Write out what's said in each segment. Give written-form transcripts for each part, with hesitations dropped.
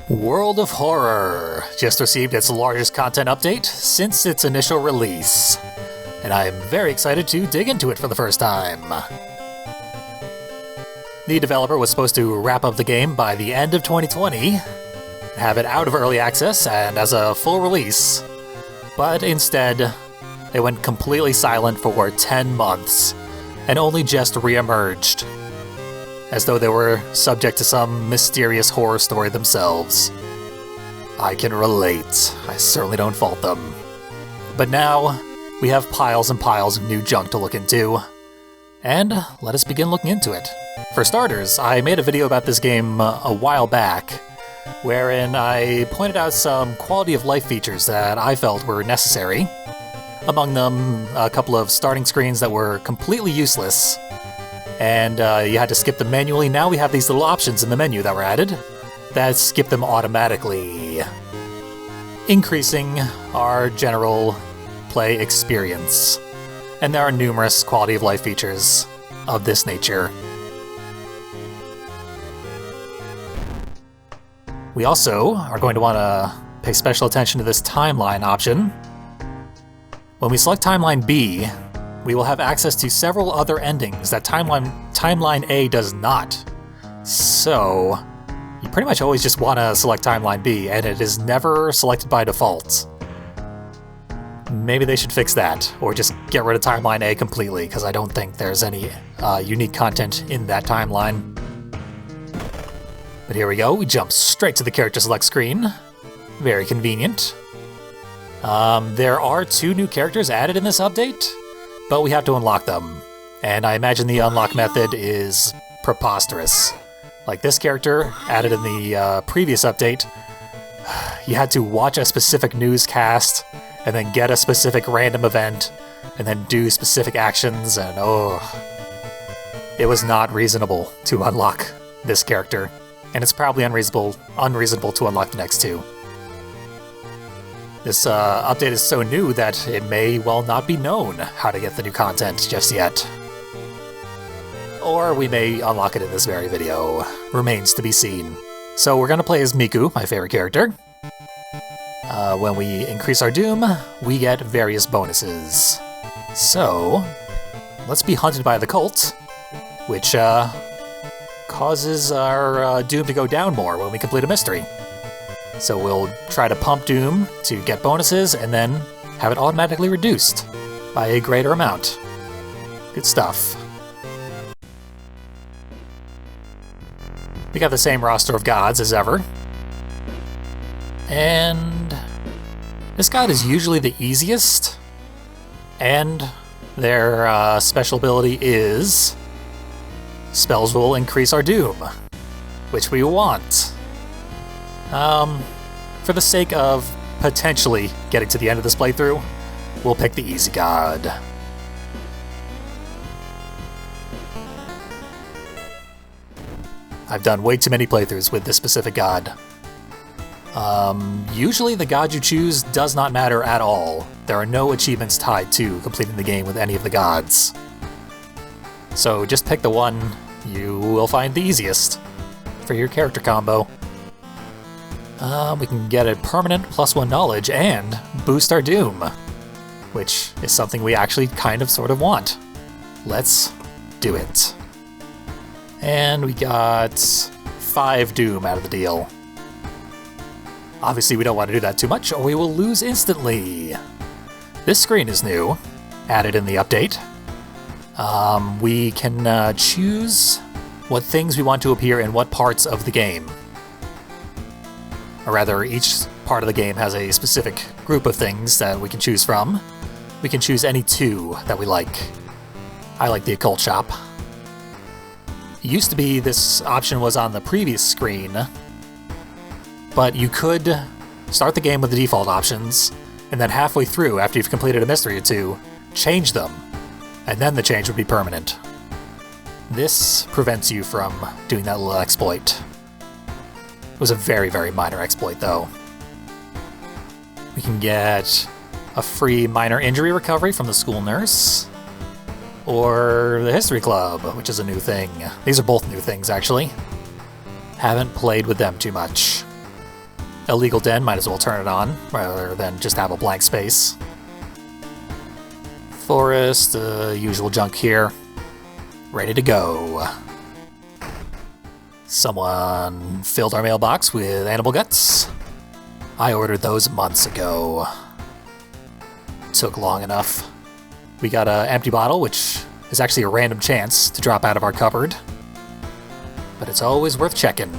World of Horror just received its largest content update since its initial release, and I am very excited to dig into it for the first time. The developer was supposed to wrap up the game by the end of 2020, have it out of early access and as a full release, but instead, they went completely silent for 10 months and only just re-emerged, as though they were subject to some mysterious horror story themselves. I can relate. I certainly don't fault them. But now, we have piles and piles of new junk to look into, and let us begin looking into it. For starters, I made a video about this game a while back, wherein I pointed out some quality of life features that I felt were necessary. Among them, a couple of starting screens that were completely useless, and you had to skip them manually. Now we have these little options in the menu that were added that skip them automatically, increasing our general play experience. And there are numerous quality of life features of this nature. We also are going to want to pay special attention to this timeline option. When we select Timeline B, we will have access to several other endings that Timeline A does not. So, you pretty much always just want to select Timeline B, and it is never selected by default. Maybe they should fix that, or just get rid of Timeline A completely, because I don't think there's any unique content in that timeline. But here we go, we jump straight to the character select screen. Very convenient. There are 2 new characters added in this update, but we have to unlock them. And I imagine the unlock method is preposterous. Like this character, added in the previous update, you had to watch a specific newscast, and then get a specific random event, and then do specific actions, and it was not reasonable to unlock this character. And it's probably unreasonable to unlock the next 2. This update is so new that it may well not be known how to get the new content just yet. Or we may unlock it in this very video. Remains to be seen. So we're going to play as Miku, my favorite character. When we increase our doom, we get various bonuses. So, let's be hunted by the cult, which causes our doom to go down more when we complete a mystery. So we'll try to pump doom to get bonuses, and then have it automatically reduced by a greater amount. Good stuff. We got the same roster of gods as ever. And this god is usually the easiest, and their special ability is spells will increase our doom, which we want. For the sake of potentially getting to the end of this playthrough, we'll pick the easy god. I've done way too many playthroughs with this specific god. Usually the god you choose does not matter at all. There are no achievements tied to completing the game with any of the gods. So just pick the one you will find the easiest for your character combo. We can get a permanent +1 knowledge and boost our doom, which is something we actually kind of sort of want. Let's do it. And we got 5 doom out of the deal. Obviously we don't want to do that too much, or we will lose instantly. This screen is new, added in the update. We can choose what things we want to appear in what parts of the game. Or rather, each part of the game has a specific group of things that we can choose from. We can choose any 2 that we like. I like the occult shop. It used to be this option was on the previous screen, but you could start the game with the default options, and then halfway through, after you've completed a mystery or 2, change them, and then the change would be permanent. This prevents you from doing that little exploit. It was a very, very minor exploit, though. We can get a free minor injury recovery from the school nurse, or the history club, which is a new thing. These are both new things, actually. Haven't played with them too much. illegal den, might as well turn it on, rather than just have a blank space. Forest, usual junk here. Ready to go. Someone filled our mailbox with animal guts. I ordered those months ago. Took long enough. We got an empty bottle, which is actually a random chance to drop out of our cupboard. But it's always worth checking.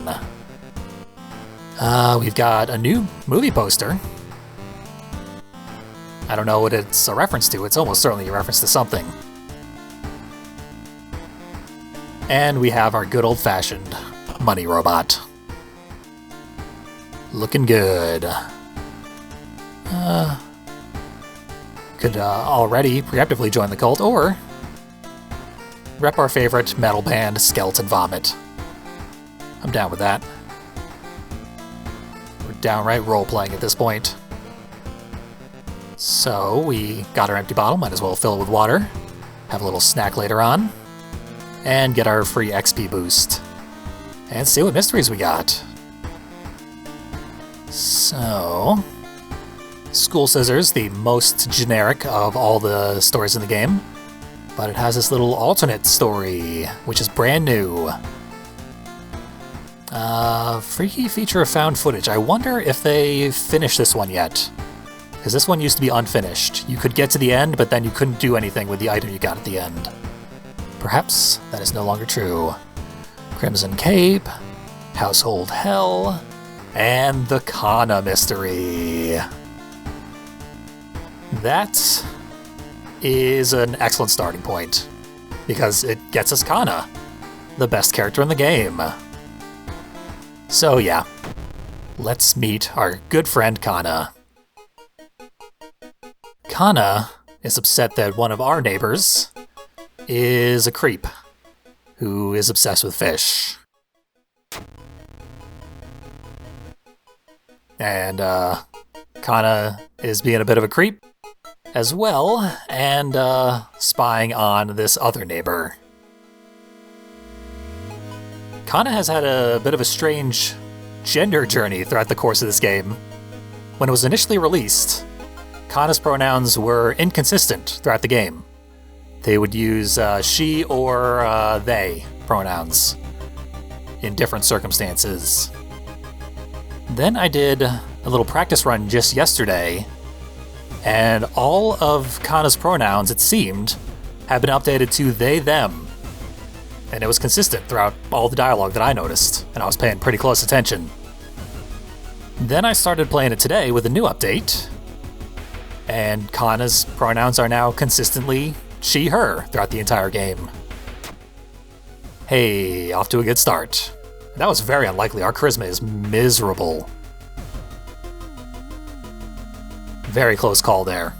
We've got a new movie poster. I don't know what it's a reference to. It's almost certainly a reference to something. And we have our good old-fashioned money robot. Looking good. Could already preemptively join the cult, or rep our favorite metal band, Skeleton Vomit. I'm down with that. We're downright role-playing at this point. So, we got our empty bottle, might as well fill it with water, have a little snack later on, and get our free XP boost. And see what mysteries we got. So, School Scissors, the most generic of all the stories in the game, but it has this little alternate story, which is brand new. Freaky feature of found footage. I wonder if they finished this one yet. Because this one used to be unfinished. You could get to the end, but then you couldn't do anything with the item you got at the end. Perhaps that is no longer true. Crimson Cape, Household Hell, and the Kana mystery. That is an excellent starting point, because it gets us Kana, the best character in the game. So yeah, let's meet our good friend Kana. Kana is upset that one of our neighbors is a creep who is obsessed with fish. And Kana is being a bit of a creep as well, and spying on this other neighbor. Kana has had a bit of a strange gender journey throughout the course of this game. When it was initially released, Kana's pronouns were inconsistent throughout the game. They would use she or they pronouns in different circumstances. Then I did a little practice run just yesterday, and all of Kana's pronouns, it seemed, have been updated to they, them. And it was consistent throughout all the dialogue that I noticed, and I was paying pretty close attention. Then I started playing it today with a new update, and Kana's pronouns are now consistently she, her throughout the entire game. Hey, off to a good start. That was very unlikely. Our charisma is miserable. Very close call there.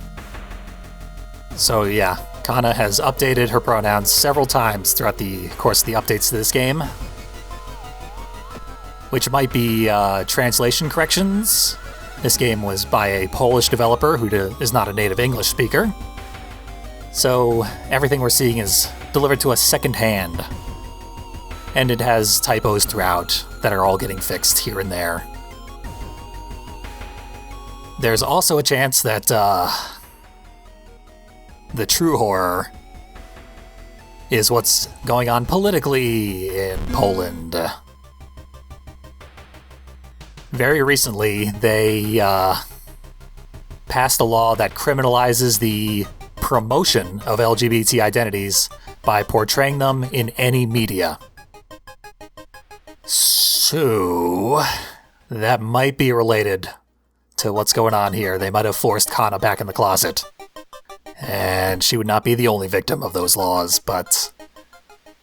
So yeah, Kana has updated her pronouns several times throughout the course of the updates to this game, which might be translation corrections. This game was by a Polish developer who is not a native English speaker, so everything we're seeing is delivered to us secondhand, and it has typos throughout that are all getting fixed here and there. There's also a chance that the true horror is what's going on politically in Poland. Very recently, they passed a law that criminalizes the promotion of LGBT identities by portraying them in any media. So, that might be related to what's going on here. They might have forced Kana back in the closet. And she would not be the only victim of those laws, but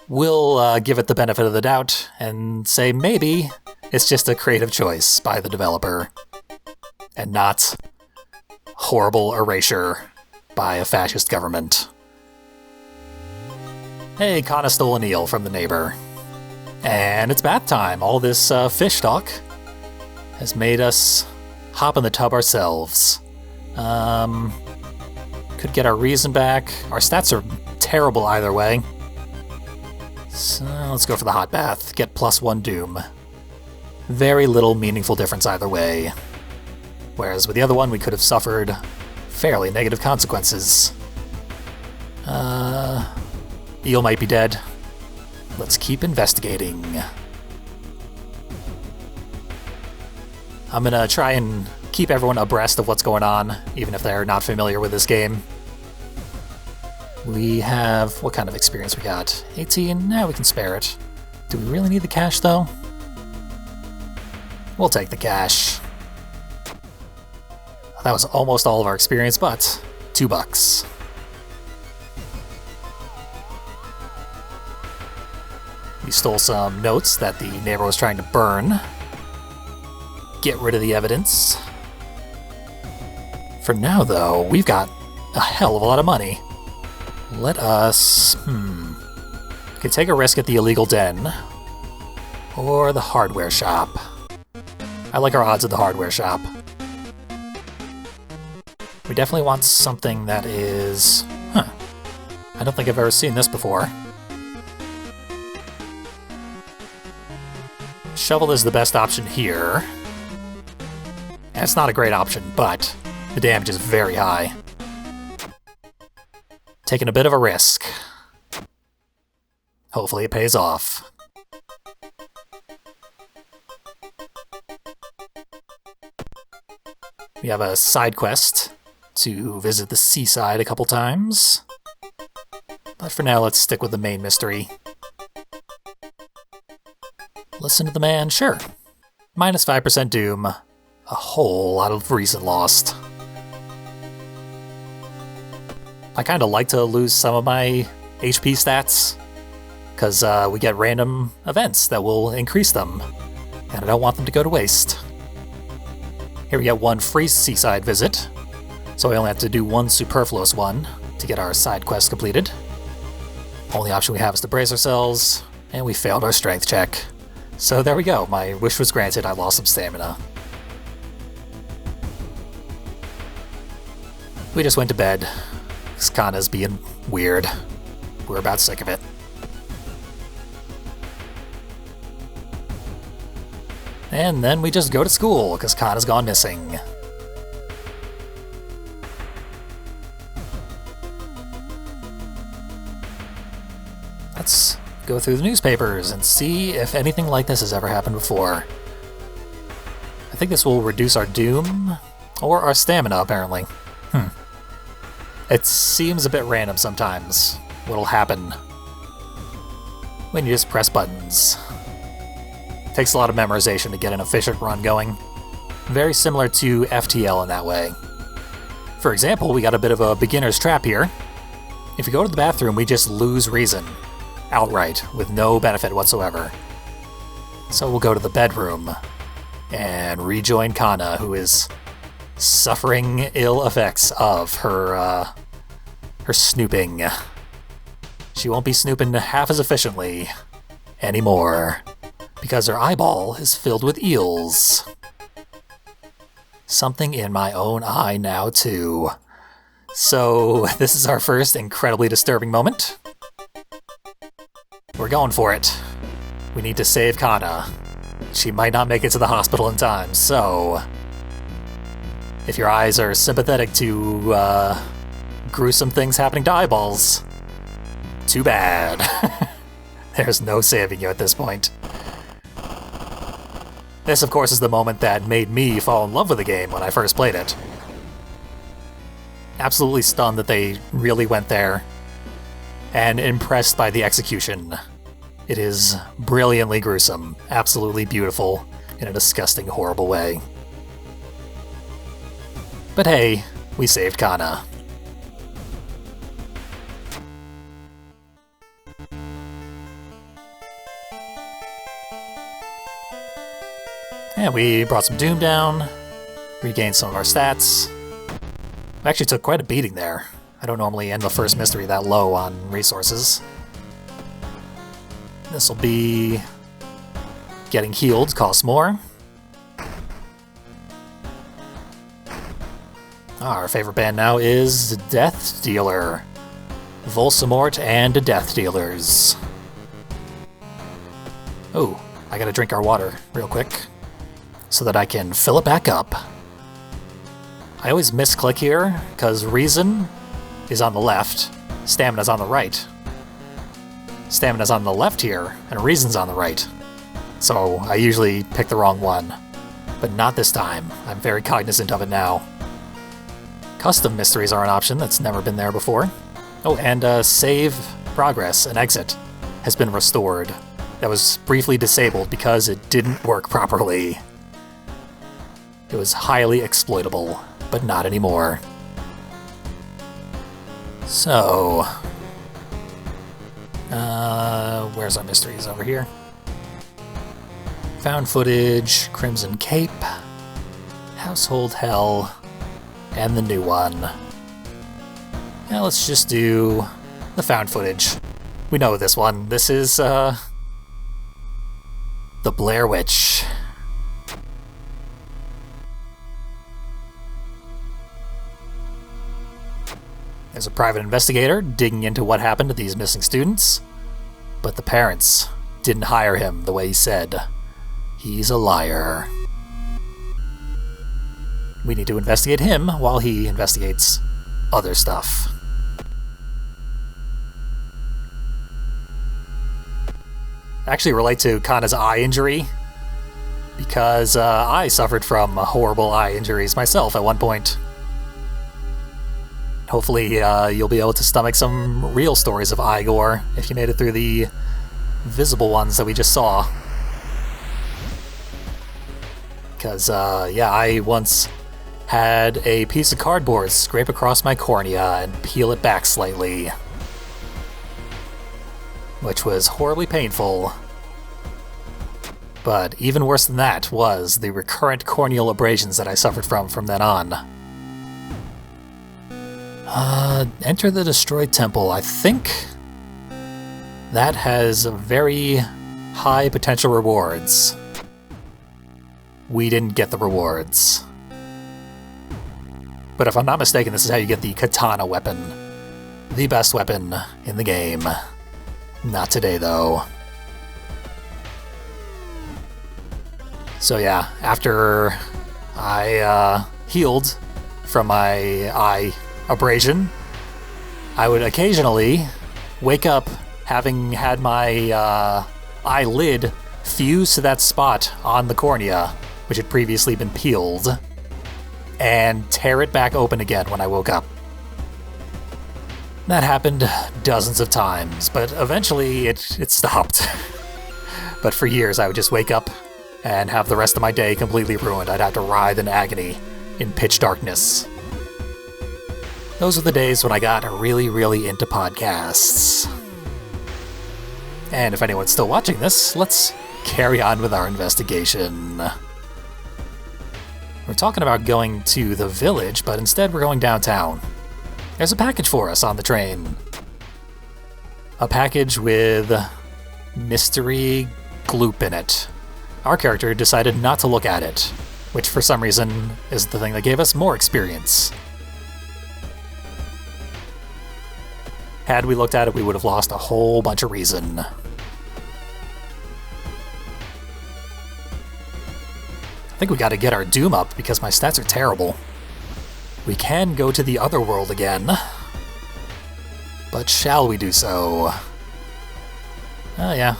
we'll give it the benefit of the doubt and say maybe it's just a creative choice by the developer and not horrible erasure by a fascist government. Hey, Kana stole an eel from the neighbor. And it's bath time. All this fish talk has made us hop in the tub ourselves. Could get our reason back. Our stats are terrible either way. So let's go for the hot bath. Get +1 doom. very little meaningful difference either way. Whereas with the other one, we could have suffered fairly negative consequences. Eel might be dead. Let's keep investigating. I'm gonna try and keep everyone abreast of what's going on, even if they're not familiar with this game. We have... what kind of experience we got? 18? Nah, we can spare it. Do we really need the cash, though? We'll take the cash. That was almost all of our experience, but $2. We stole some notes that the neighbor was trying to burn. Get rid of the evidence. For now, though, we've got a hell of a lot of money. Let us... We could take a risk at the illegal den. Or the hardware shop. I like our odds at the hardware shop. We definitely want something that is... I don't think I've ever seen this before. Shovel is the best option here. And it's not a great option, but the damage is very high. Taking a bit of a risk. Hopefully it pays off. We have a side quest to visit the seaside a couple times. But for now, let's stick with the main mystery. Listen to the man, sure. Minus 5% doom. A whole lot of reason lost. I kinda like to lose some of my HP stats, because we get random events that will increase them, and I don't want them to go to waste. Here we get one free seaside visit, so we only have to do one superfluous one to get our side quest completed. Only option we have is to brace ourselves, and we failed our strength check. So there we go, my wish was granted, I lost some stamina. We just went to bed. Kana's being weird. We're about sick of it. And then we just go to school, because Kana's gone missing. Let's go through the newspapers and see if anything like this has ever happened before. I think this will reduce our doom, or our stamina, apparently. It seems a bit random sometimes, what'll happen when you just press buttons. Takes a lot of memorization to get an efficient run going. Very similar to FTL in that way. For example, we got a bit of a beginner's trap here. If we go to the bathroom, we just lose reason. Outright, with no benefit whatsoever. So we'll go to the bedroom and rejoin Kana, who is suffering ill effects of her snooping. She won't be snooping half as efficiently anymore, because her eyeball is filled with eels. Something in my own eye now, too. So, this is our first incredibly disturbing moment. We're going for it. We need to save Kana. She might not make it to the hospital in time, so... if your eyes are sympathetic to, gruesome things happening to eyeballs, too bad. There's no saving you at this point. This, of course, is the moment that made me fall in love with the game when I first played it. Absolutely stunned that they really went there, and impressed by the execution. It is brilliantly gruesome, absolutely beautiful, in a disgusting, horrible way. But hey, we saved Kana. And we brought some doom down, regained some of our stats. We actually took quite a beating there. I don't normally end the first mystery that low on resources. This'll be... getting healed costs more. Our favorite band now is Death Dealer. Volsamort and Death Dealers. Oh, I gotta drink our water real quick. so that I can fill it back up. I always misclick here, because reason is on the left, stamina's on the right. Stamina's on the left here, and reason's on the right. So I usually pick the wrong one. But not this time. I'm very cognizant of it now. Custom mysteries are an option that's never been there before. Oh, and save progress and exit has been restored. That was briefly disabled because it didn't work properly. It was highly exploitable, but not anymore. So... where's our mysteries? Over here. Found footage, Crimson Cape, Household Hell, and the new one. Now let's just do the found footage. We know this one. This is, the Blair Witch. There's a private investigator digging into what happened to these missing students, but the parents didn't hire him the way he said. He's a liar. We need to investigate him while he investigates other stuff. Actually relate to Kana's eye injury, because I suffered from horrible eye injuries myself at one point. Hopefully you'll be able to stomach some real stories of eye gore if you made it through the visible ones that we just saw. Because, yeah, I once had a piece of cardboard scrape across my cornea and peel it back slightly, which was horribly painful. But even worse than that was the recurrent corneal abrasions that I suffered from then on. Enter the destroyed temple. I think that has very high potential rewards. We didn't get the rewards. But if I'm not mistaken, this is how you get the katana weapon. The best weapon in the game. Not today, though. So yeah, after I healed from my eye abrasion, I would occasionally wake up having had my eyelid fuse to that spot on the cornea, which had previously been peeled, and tear it back open again when I woke up. That happened dozens of times, but eventually it stopped. But for years I would just wake up and have the rest of my day completely ruined. I'd have to writhe in agony in pitch darkness. Those were the days when I got really, really into podcasts. And if anyone's still watching this, let's carry on with our investigation. We're talking about going to the village, but instead we're going downtown. There's a package for us on the train. A package with mystery gloop in it. Our character decided not to look at it, which for some reason is the thing that gave us more experience. Had we looked at it, we would have lost a whole bunch of reason. I think we gotta get our doom up because my stats are terrible. We can go to the other world again. But shall we do so? Oh yeah.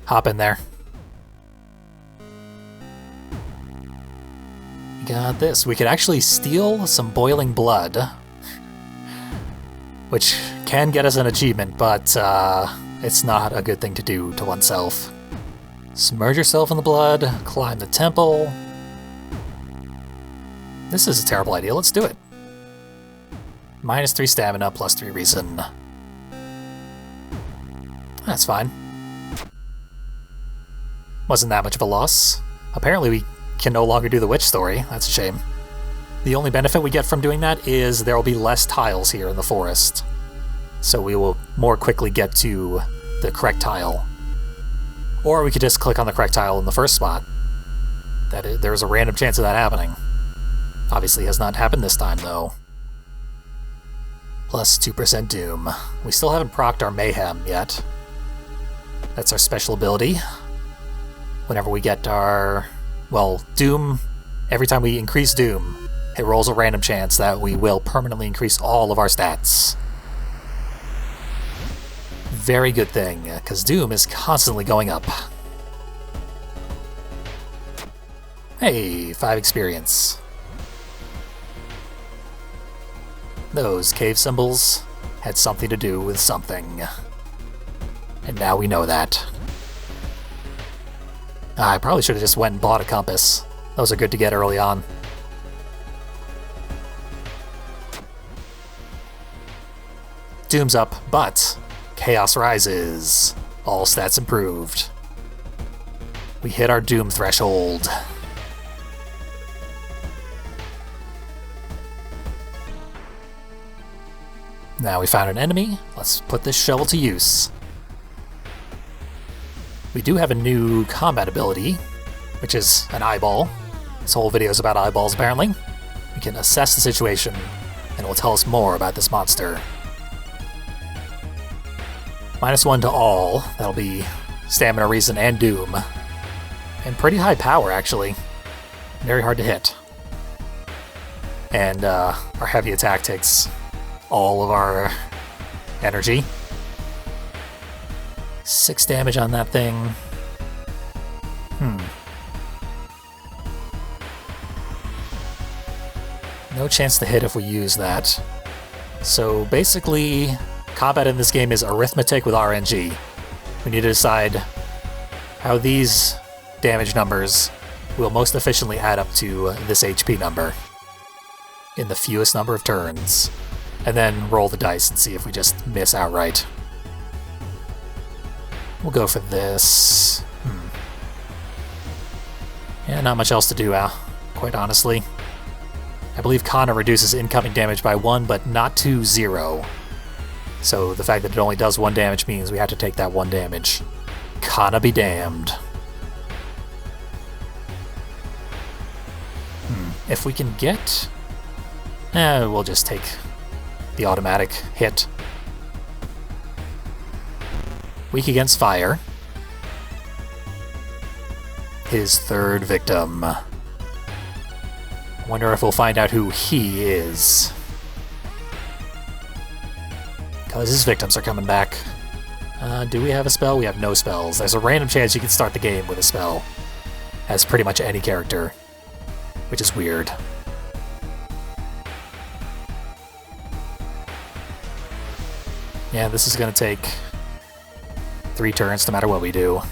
Hop in there. We got this. We could actually steal some boiling blood, which can get us an achievement, but it's not a good thing to do to oneself. Submerge yourself in the blood, climb the temple. This is a terrible idea, let's do it. -3 stamina, +3 reason. That's fine. Wasn't that much of a loss. Apparently we can no longer do the witch story, that's a shame. The only benefit we get from doing that is there will be less tiles here in the forest. So we will more quickly get to the correct tile. Or we could just click on the correct tile in the first spot. There's a random chance of that happening. Obviously has not happened this time, though. +2% Doom. We still haven't procced our Mayhem yet. That's our special ability. Whenever we get our well, Doom, every time we increase Doom, it rolls a random chance that we will permanently increase all of our stats. Very good thing, because Doom is constantly going up. Hey, 5 experience. Those cave symbols had something to do with something. And now we know that. I probably should have just went and bought a compass. Those are good to get early on. Doom's up, but Chaos rises. All stats improved. We hit our Doom threshold. Now we found an enemy. Let's put this shovel to use. We do have a new combat ability, which is an eyeball. This whole video is about eyeballs, apparently. We can assess the situation, and it will tell us more about this monster. -1 to all. That'll be Stamina, Reason, and Doom. And pretty high power, actually. Very hard to hit. And our heavy attack takes all of our energy. 6 damage on that thing. No chance to hit if we use that. So basically, combat in this game is arithmetic with RNG. We need to decide how these damage numbers will most efficiently add up to this HP number in the fewest number of turns. And then roll the dice and see if we just miss outright. We'll go for this. Yeah, not much else to do, quite honestly. I believe Kana reduces incoming damage by 1, but not to 0. So the fact that it only does 1 damage means we have to take that 1 damage. Kana be damned. If we can get... we'll just take the automatic hit. Weak against fire. His 3rd victim. Wonder if we'll find out who he is. Because his victims are coming back. Do we have a spell? We have no spells. There's a random chance you can start the game with a spell. As pretty much any character. Which is weird. Yeah, this is going to take 3 turns no matter what we do.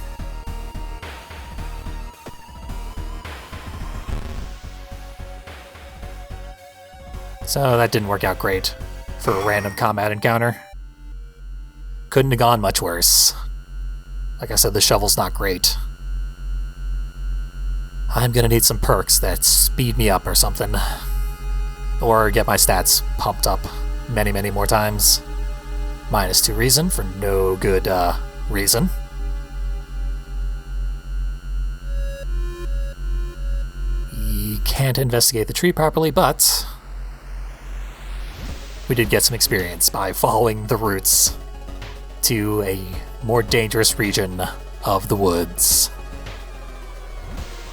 So that didn't work out great for a random combat encounter. Couldn't have gone much worse. Like I said, the shovel's not great. I'm gonna need some perks that speed me up or something. Or get my stats pumped up many, many more times. -2 reason for no good reason. We can't investigate the tree properly, but we did get some experience by following the roots to a more dangerous region of the woods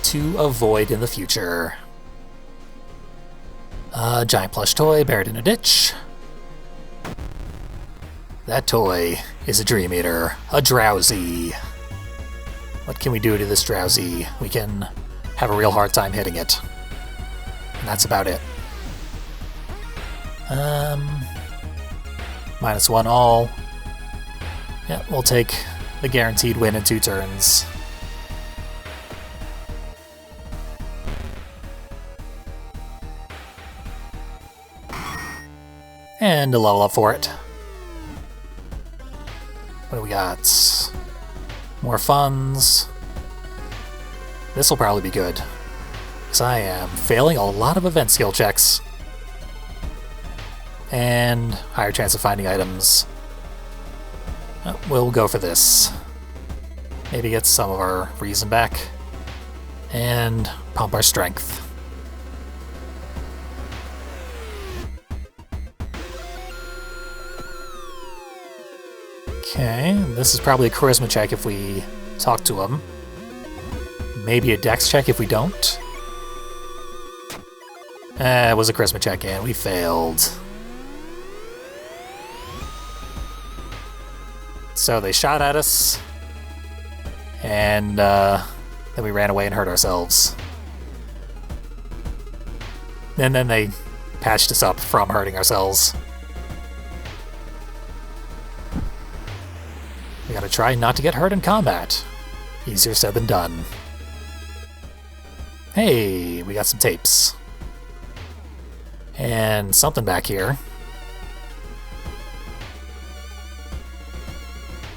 to avoid in the future. A giant plush toy buried in a ditch. That toy is a Dream Eater, a Drowsy. What can we do to this Drowsy? We can have a real hard time hitting it. And that's about it. -1 all. Yeah, we'll take the guaranteed win in 2 turns. And a level up for it. What do we got? More funds. This will probably be good, because I am failing a lot of event skill checks. And higher chance of finding items. We'll go for this. Maybe get some of our reason back. And pump our strength. Okay, this is probably a charisma check if we talk to him. Maybe a dex check if we don't. It was a charisma check and we failed. So they shot at us, and then we ran away and hurt ourselves. And then they patched us up from hurting ourselves. We gotta try not to get hurt in combat. Easier said than done. Hey, we got some tapes. And something back here.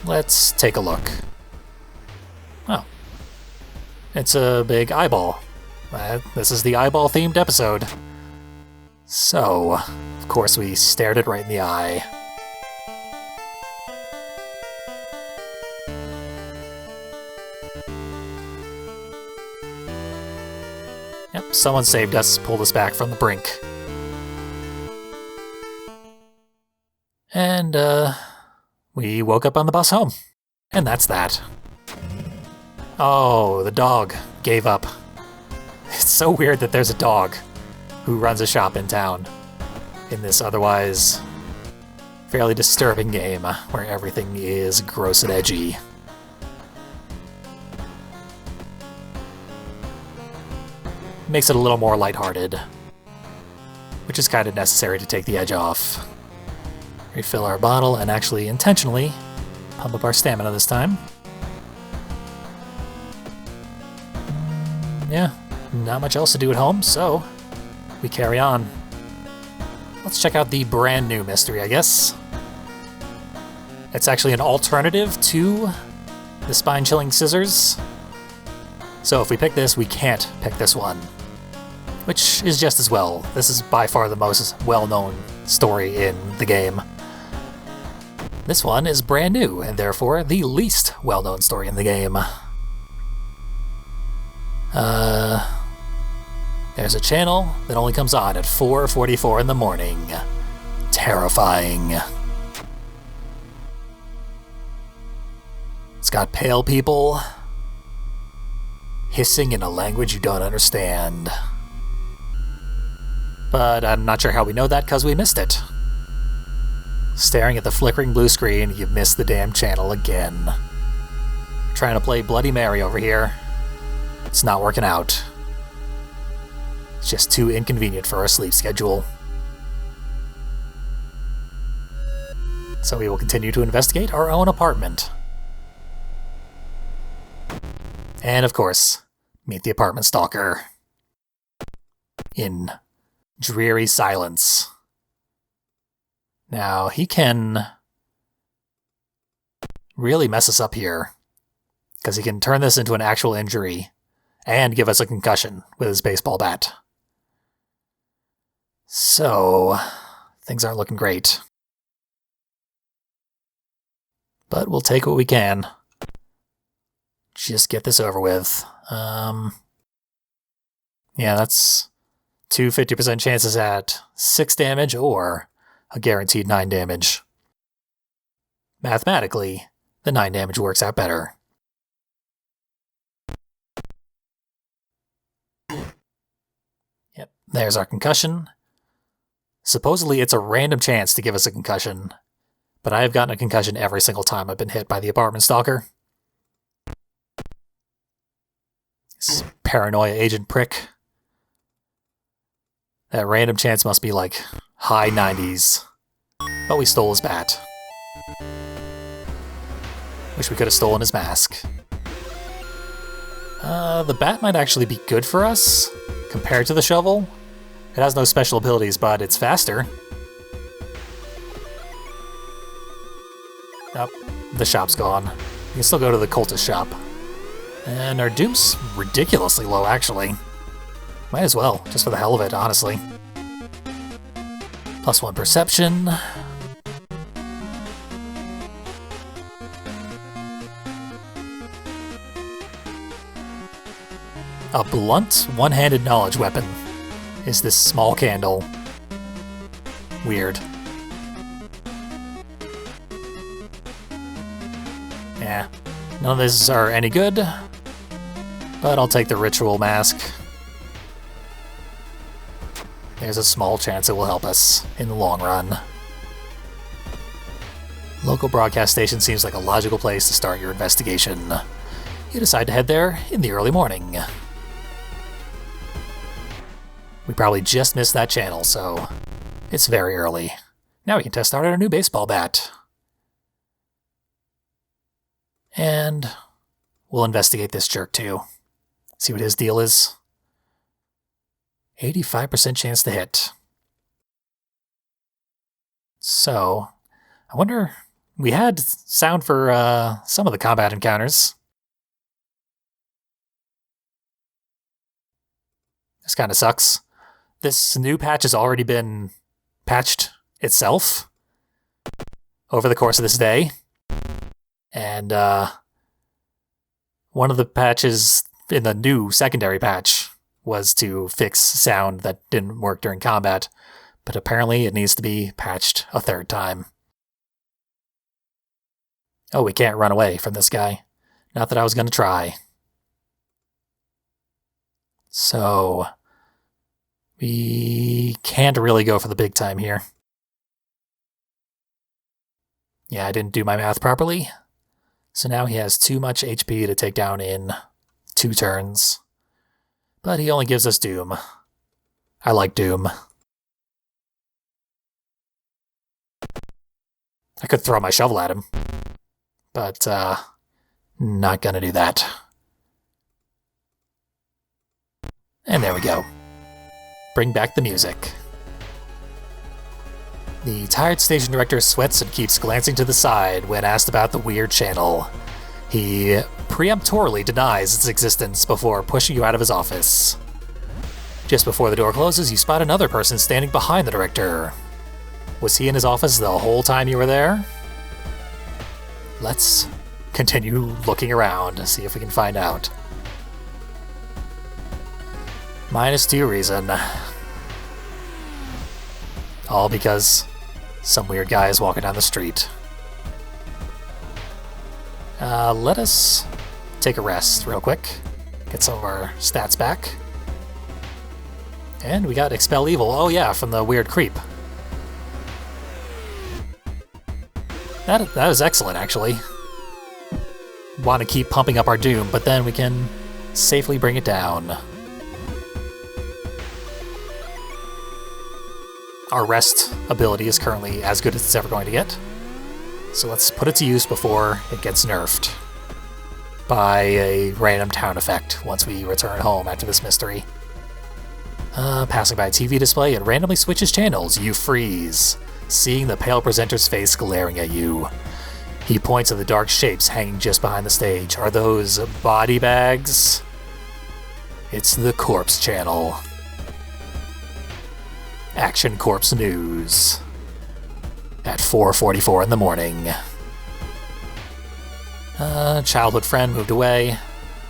Let's take a look. Oh. It's a big eyeball. This is the eyeball-themed episode. So, of course we stared it right in the eye. Yep, someone saved us, pulled us back from the brink. And, we woke up on the bus home. And that's that. Oh, the dog gave up. It's so weird that there's a dog who runs a shop in town in this otherwise fairly disturbing game where everything is gross and edgy. Makes it a little more lighthearted, which is kind of necessary to take the edge off. Refill our bottle and actually intentionally pump up our stamina this time. Yeah, not much else to do at home, so we carry on. Let's check out the brand new mystery, I guess. It's actually an alternative to the spine-chilling scissors. So if we pick this, we can't pick this one, which is just as well. This is by far the most well-known story in the game. This one is brand new, and therefore the least well-known story in the game. There's a channel that only comes on at 4:44 in the morning. Terrifying. It's got pale people hissing in a language you don't understand. But I'm not sure how we know that, because we missed it. Staring at the flickering blue screen, you've missed the damn channel again. Trying to play Bloody Mary over here. It's not working out. It's just too inconvenient for our sleep schedule. So we will continue to investigate our own apartment. And of course, meet the apartment stalker. In dreary silence. Now, he can really mess us up here, because he can turn this into an actual injury and give us a concussion with his baseball bat. So, things aren't looking great. But we'll take what we can. Just get this over with. Yeah, that's two 50% chances at 6 damage or a guaranteed 9 damage. Mathematically, the 9 damage works out better. Yep, there's our concussion. Supposedly it's a random chance to give us a concussion, but I have gotten a concussion every single time I've been hit by the apartment stalker. This paranoia agent prick. That random chance must be like high 90s. But we stole his bat. Wish we could have stolen his mask. The bat might actually be good for us, compared to the shovel. It has no special abilities, but it's faster. Oh, the shop's gone. We can still go to the cultist shop. And our doom's ridiculously low, actually. Might as well, just for the hell of it, honestly. +1 perception. A blunt, one-handed knowledge weapon is this small candle. Weird. Yeah, none of these are any good. but I'll take the ritual mask. There's a small chance it will help us in the long run. Local broadcast station seems like a logical place to start your investigation. You decide to head there in the early morning. We probably just missed that channel, so it's very early. Now we can test out our new baseball bat. And we'll investigate this jerk too. See what his deal is. 85% chance to hit. So, I wonder... We had sound for some of the combat encounters. This kind of sucks. This new patch has already been patched itself over the course of this day. And one of the patches in the new secondary patch was to fix sound that didn't work during combat, but apparently it needs to be patched a third time. Oh, we can't run away from this guy. Not that I was going to try. So, we can't really go for the big time here. Yeah, I didn't do my math properly. So now he has too much HP to take down in 2 turns. But he only gives us Doom. I like Doom. I could throw my shovel at him. But, not gonna do that. And there we go. Bring back the music. The tired station director sweats and keeps glancing to the side when asked about the weird channel. He preemptorily denies its existence before pushing you out of his office. Just before the door closes, you spot another person standing behind the director. Was he in his office the whole time you were there? Let's continue looking around, see if we can find out. -2 reason. All because some weird guy is walking down the street. Let us take a rest real quick. Get some of our stats back. And we got Expel Evil. Oh yeah, from the weird creep. That is excellent, actually. Want to keep pumping up our Doom, but then we can safely bring it down. Our rest ability is currently as good as it's ever going to get. So let's put it to use before it gets nerfed by a random town effect once we return home after this mystery. Passing by a TV display, it randomly switches channels. You freeze, seeing the pale presenter's face glaring at you. He points at the dark shapes hanging just behind the stage. Are those body bags? It's the Corpse Channel. Action Corpse News. At 4:44 in the morning. Childhood friend moved away.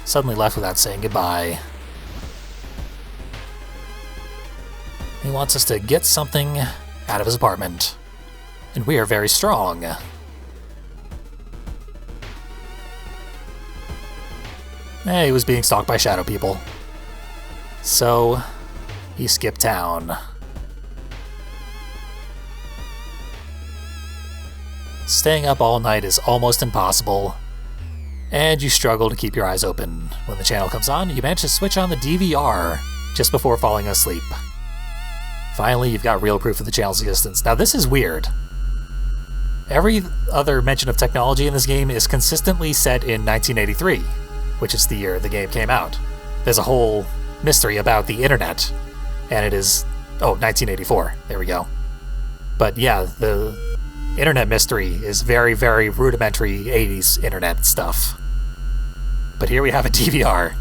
Suddenly left without saying goodbye. He wants us to get something out of his apartment. And we are very strong. He was being stalked by shadow people. So, he skipped town. Staying up all night is almost impossible, and you struggle to keep your eyes open. When the channel comes on, you manage to switch on the DVR just before falling asleep. Finally, you've got real proof of the channel's existence. Now, this is weird. Every other mention of technology in this game is consistently set in 1983, which is the year the game came out. There's a whole mystery about the internet, and it is... oh, 1984. There we go. But yeah, the internet mystery is very, very rudimentary 80s internet stuff. But here we have a DVR.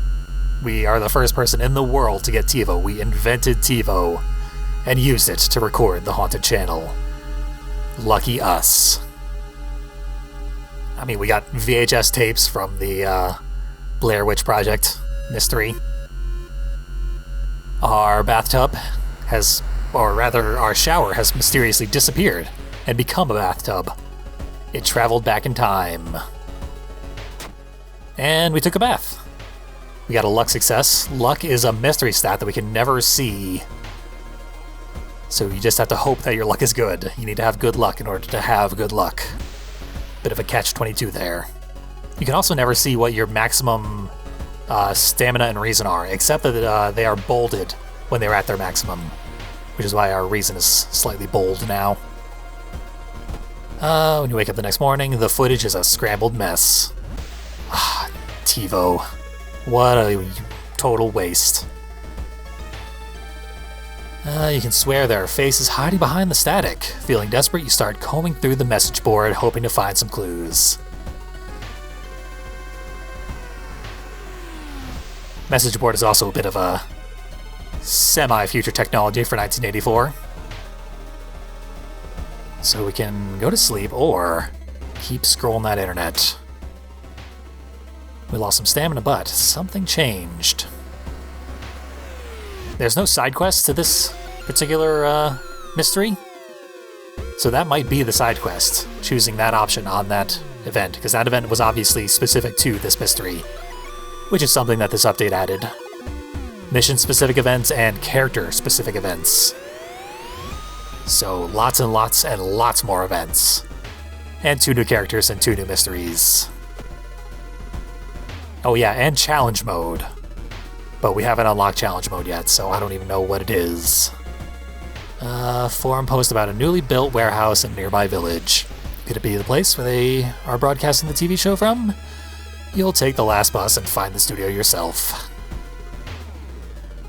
We are the first person in the world to get TiVo. We invented TiVo and used it to record the Haunted Channel. Lucky us. I mean, we got VHS tapes from the Blair Witch Project mystery. Our bathtub has, or rather, our shower has mysteriously disappeared and become a bathtub. It traveled back in time. And we took a bath. We got a luck success. Luck is a mystery stat that we can never see. So you just have to hope that your luck is good. You need to have good luck in order to have good luck. Bit of a catch-22 there. You can also never see what your maximum stamina and reason are, except that they are bolded when they're at their maximum, which is why our reason is slightly bold now. When you wake up the next morning, the footage is a scrambled mess. Ah, TiVo. What a total waste. You can swear there are faces hiding behind the static. Feeling desperate, you start combing through the message board, hoping to find some clues. Message board is also a bit of a semi-future technology for 1984. So we can go to sleep or keep scrolling that internet. We lost some stamina, but something changed. There's no side quest to this particular mystery, so that might be the side quest, choosing that option on that event, because that event was obviously specific to this mystery, which is something that this update added. Mission-specific events and character-specific events. So lots and lots and lots more events. And 2 new characters and 2 new mysteries. Oh yeah, and challenge mode. But we haven't unlocked challenge mode yet, so I don't even know what it is. Forum post about a newly built warehouse in a nearby village. Could it be the place where they are broadcasting the TV show from? You'll take the last bus and find the studio yourself.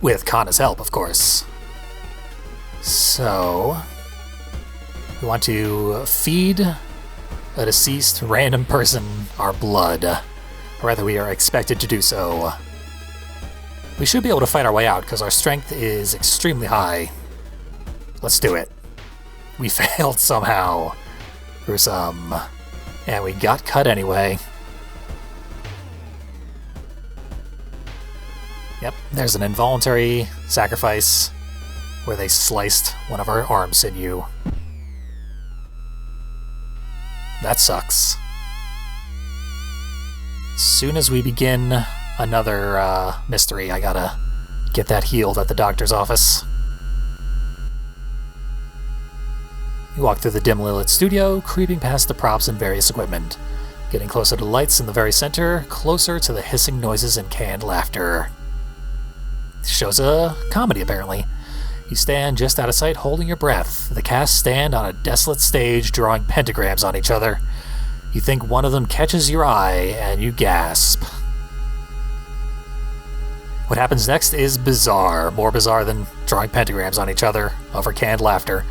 With Kana's help, of course. So, we want to feed a deceased random person our blood. Or rather, we are expected to do so. We should be able to fight our way out, because our strength is extremely high. Let's do it. We failed somehow. Gruesome. And we got cut anyway. Yep, there's an involuntary sacrifice where they sliced one of our arm sinew. That sucks. As soon as we begin another mystery, I gotta get that healed at the doctor's office. You walk through the dimly lit studio, creeping past the props and various equipment. Getting closer to the lights in the very center, closer to the hissing noises and canned laughter. This show's a comedy, apparently. You stand just out of sight, holding your breath. The cast stand on a desolate stage, drawing pentagrams on each other. You think one of them catches your eye, and you gasp. What happens next is bizarre. More bizarre than drawing pentagrams on each other over canned laughter.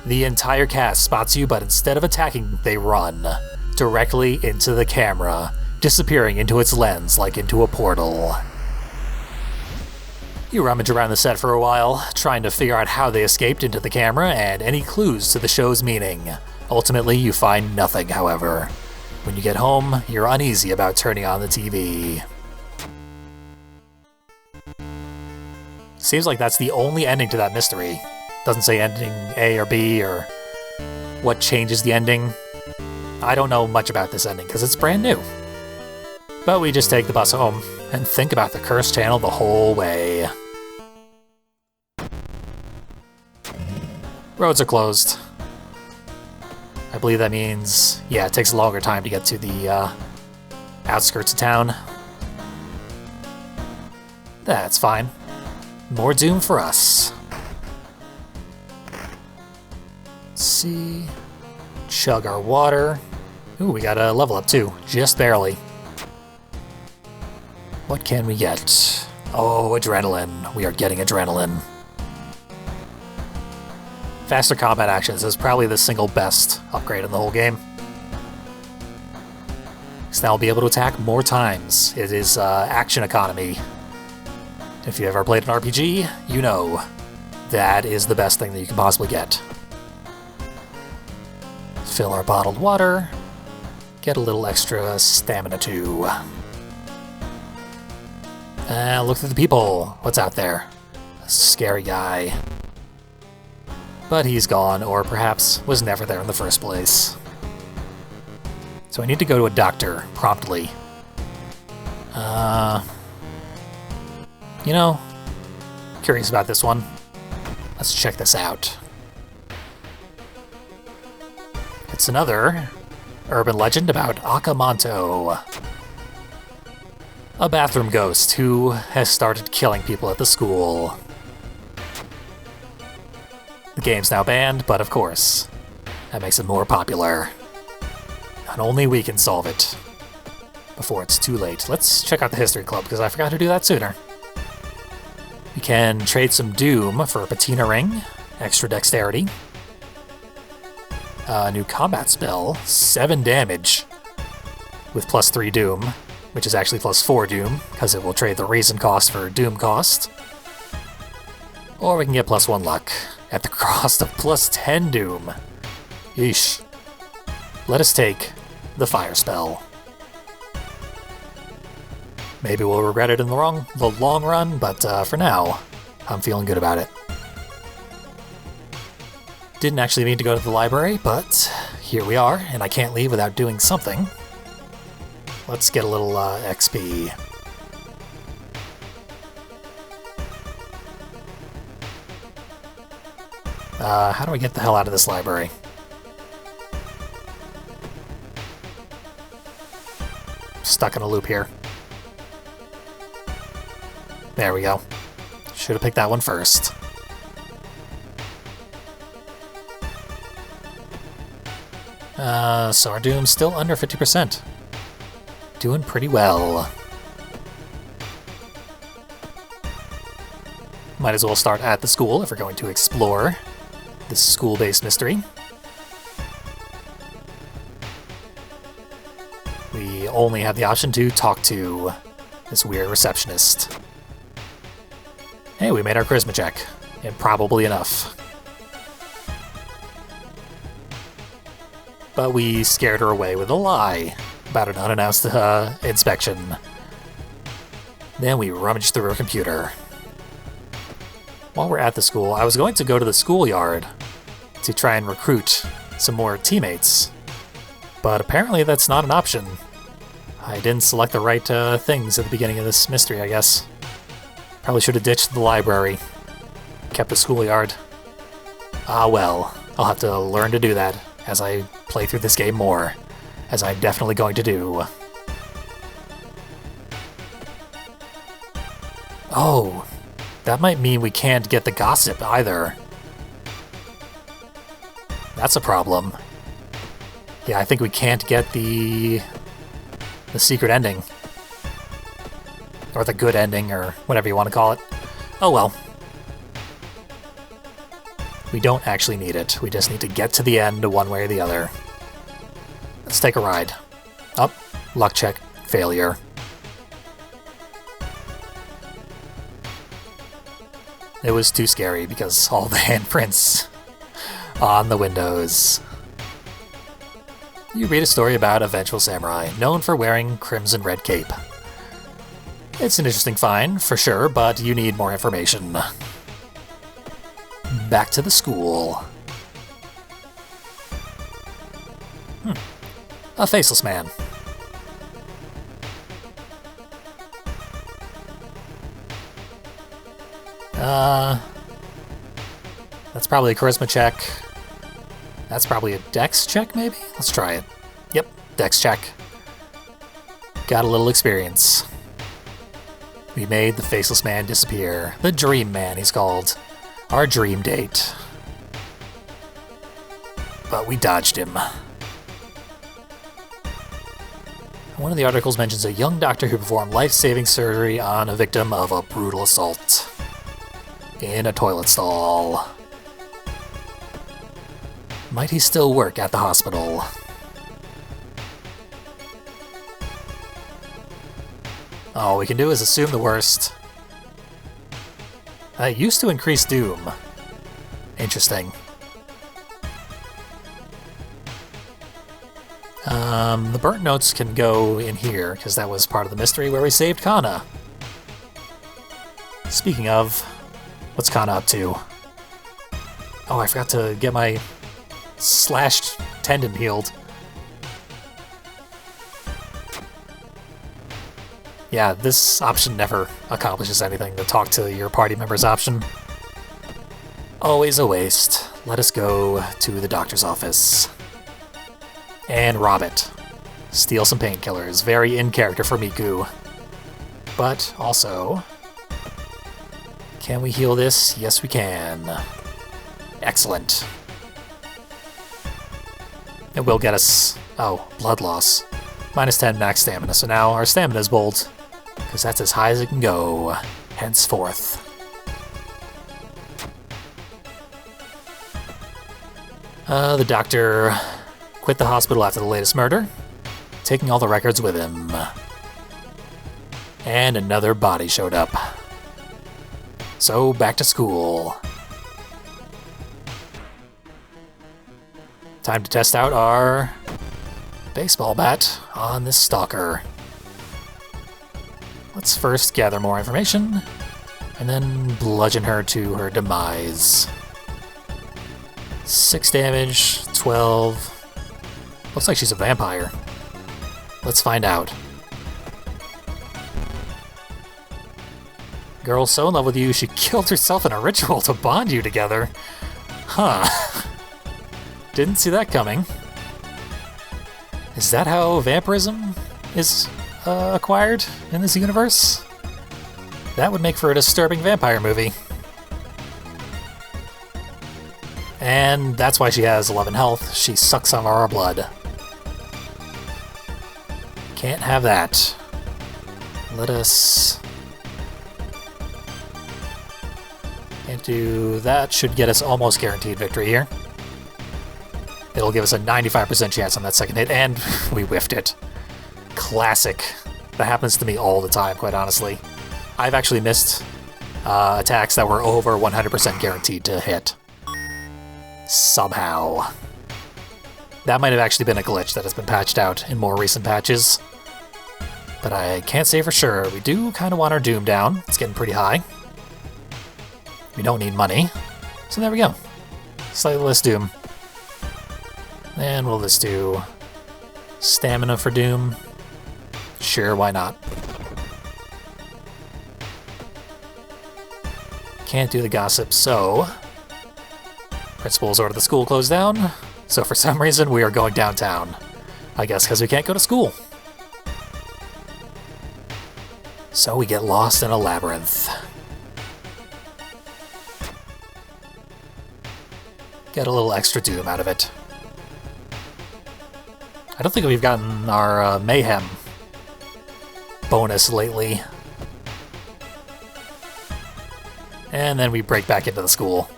The entire cast spots you, but instead of attacking, they run directly into the camera, disappearing into its lens like into a portal. You rummage around the set for a while, trying to figure out how they escaped into the camera and any clues to the show's meaning. Ultimately, you find nothing, however. When you get home, you're uneasy about turning on the TV. Seems like that's the only ending to that mystery. Doesn't say ending A or B or what changes the ending. I don't know much about this ending because it's brand new. But we just take the bus home and think about the cursed channel the whole way. Roads are closed. I believe that means, yeah, it takes a longer time to get to the outskirts of town. That's fine. More doom for us. Let's see. Chug our water. Ooh, we got a level up too. Just barely. What can we get? Oh, adrenaline. We are getting adrenaline. Faster combat actions is probably the single best upgrade in the whole game. Because now we'll be able to attack more times. It is action economy. If you ever played an RPG, you know that is the best thing that you can possibly get. Fill our bottled water. Get a little extra stamina too. Look through the people. What's out there? A scary guy. But he's gone, or perhaps was never there in the first place. So I need to go to a doctor promptly. You know, curious about this one. Let's check this out. It's another urban legend about Akamanto, a bathroom ghost who has started killing people at the school. The game's now banned, but of course, that makes it more popular. And only we can solve it before it's too late. Let's check out the History Club, because I forgot to do that sooner. You can trade some Doom for a Patina Ring, extra dexterity, a new combat spell, 7 damage, with +3 Doom, which is actually +4 Doom, because it will trade the Reason cost for Doom cost. Or we can get +1 luck, at the cost of +10 Doom. Yeesh. Let us take the Fire spell. Maybe we'll regret it in the long run, but for now, I'm feeling good about it. Didn't actually mean to go to the library, but here we are, and I can't leave without doing something. Let's get a little XP. How do I get the hell out of this library? Stuck in a loop here. There we go. Should have picked that one first. So our Doom's still under 50%. Doing pretty well. Might as well start at the school if we're going to explore this school-based mystery. We only have the option to talk to this weird receptionist. Hey, we made our charisma check. And probably enough. But we scared her away with a lie about an unannounced inspection. Then we rummaged through her computer. While we're at the school, I was going to go to the schoolyard to try and recruit some more teammates. But apparently that's not an option. I didn't select the right things at the beginning of this mystery, I guess. Probably should have ditched the library. Kept the schoolyard. Ah well, I'll have to learn to do that as I play through this game more, as I'm definitely going to do. Oh, that might mean we can't get the gossip either. That's a problem. Yeah, I think we can't get the secret ending. Or the good ending, or whatever you want to call it. Oh well. We don't actually need it. We just need to get to the end one way or the other. Let's take a ride. Up, luck check, failure. It was too scary because all the handprints on the windows. You read a story about a vengeful samurai, known for wearing crimson red cape. It's an interesting find, for sure, but you need more information. Back to the school. A faceless man. That's probably a charisma check. That's probably a dex check, maybe? Let's try it. Yep, dex check. Got a little experience. We made the faceless man disappear. The Dream Man, he's called. Our dream date. But we dodged him. One of the articles mentions a young doctor who performed life-saving surgery on a victim of a brutal assault in a toilet stall. Might he still work at the hospital? All we can do is assume the worst. It used to increase Doom. Interesting. The burnt notes can go in here, because that was part of the mystery where we saved Kana. Speaking of, what's Kana up to? Oh, I forgot to get my slashed tendon healed. Yeah, this option never accomplishes anything, the talk to your party members option. Always a waste. Let us go to the doctor's office. And rob it. Steal some painkillers. Very in character for Miku. But also... can we heal this? Yes, we can. Excellent. It will get us... oh, blood loss. Minus 10 max stamina, so now our stamina is bowled. Because that's as high as it can go. Henceforth. The doctor quit the hospital after the latest murder, taking all the records with him. And another body showed up. So, back to school. Time to test out our baseball bat on this stalker. Let's first gather more information, and then bludgeon her to her demise. 6 damage, 12... looks like she's a vampire. Let's find out. Girl so in love with you, she killed herself in a ritual to bond you together. Huh. Didn't see that coming. Is that how vampirism is acquired in this universe? That would make for a disturbing vampire movie. And that's why she has 11 health. She sucks on our blood. Can't have that. Let us... can't do that. Should get us almost guaranteed victory here. It'll give us a 95% chance on that second hit, and we whiffed it. Classic. That happens to me all the time, quite honestly. I've actually missed attacks that were over 100% guaranteed to hit. Somehow. That might have actually been a glitch that has been patched out in more recent patches. But I can't say for sure. We do kind of want our Doom down. It's getting pretty high. We don't need money. So there we go. Slightly less Doom. And we'll just do stamina for Doom. Sure, why not? Can't do the gossip, so... principal's ordered the school closed down, so for some reason we are going downtown. I guess because we can't go to school. So we get lost in a labyrinth. Get a little extra Doom out of it. I don't think we've gotten our Mayhem bonus lately. And then we break back into the school.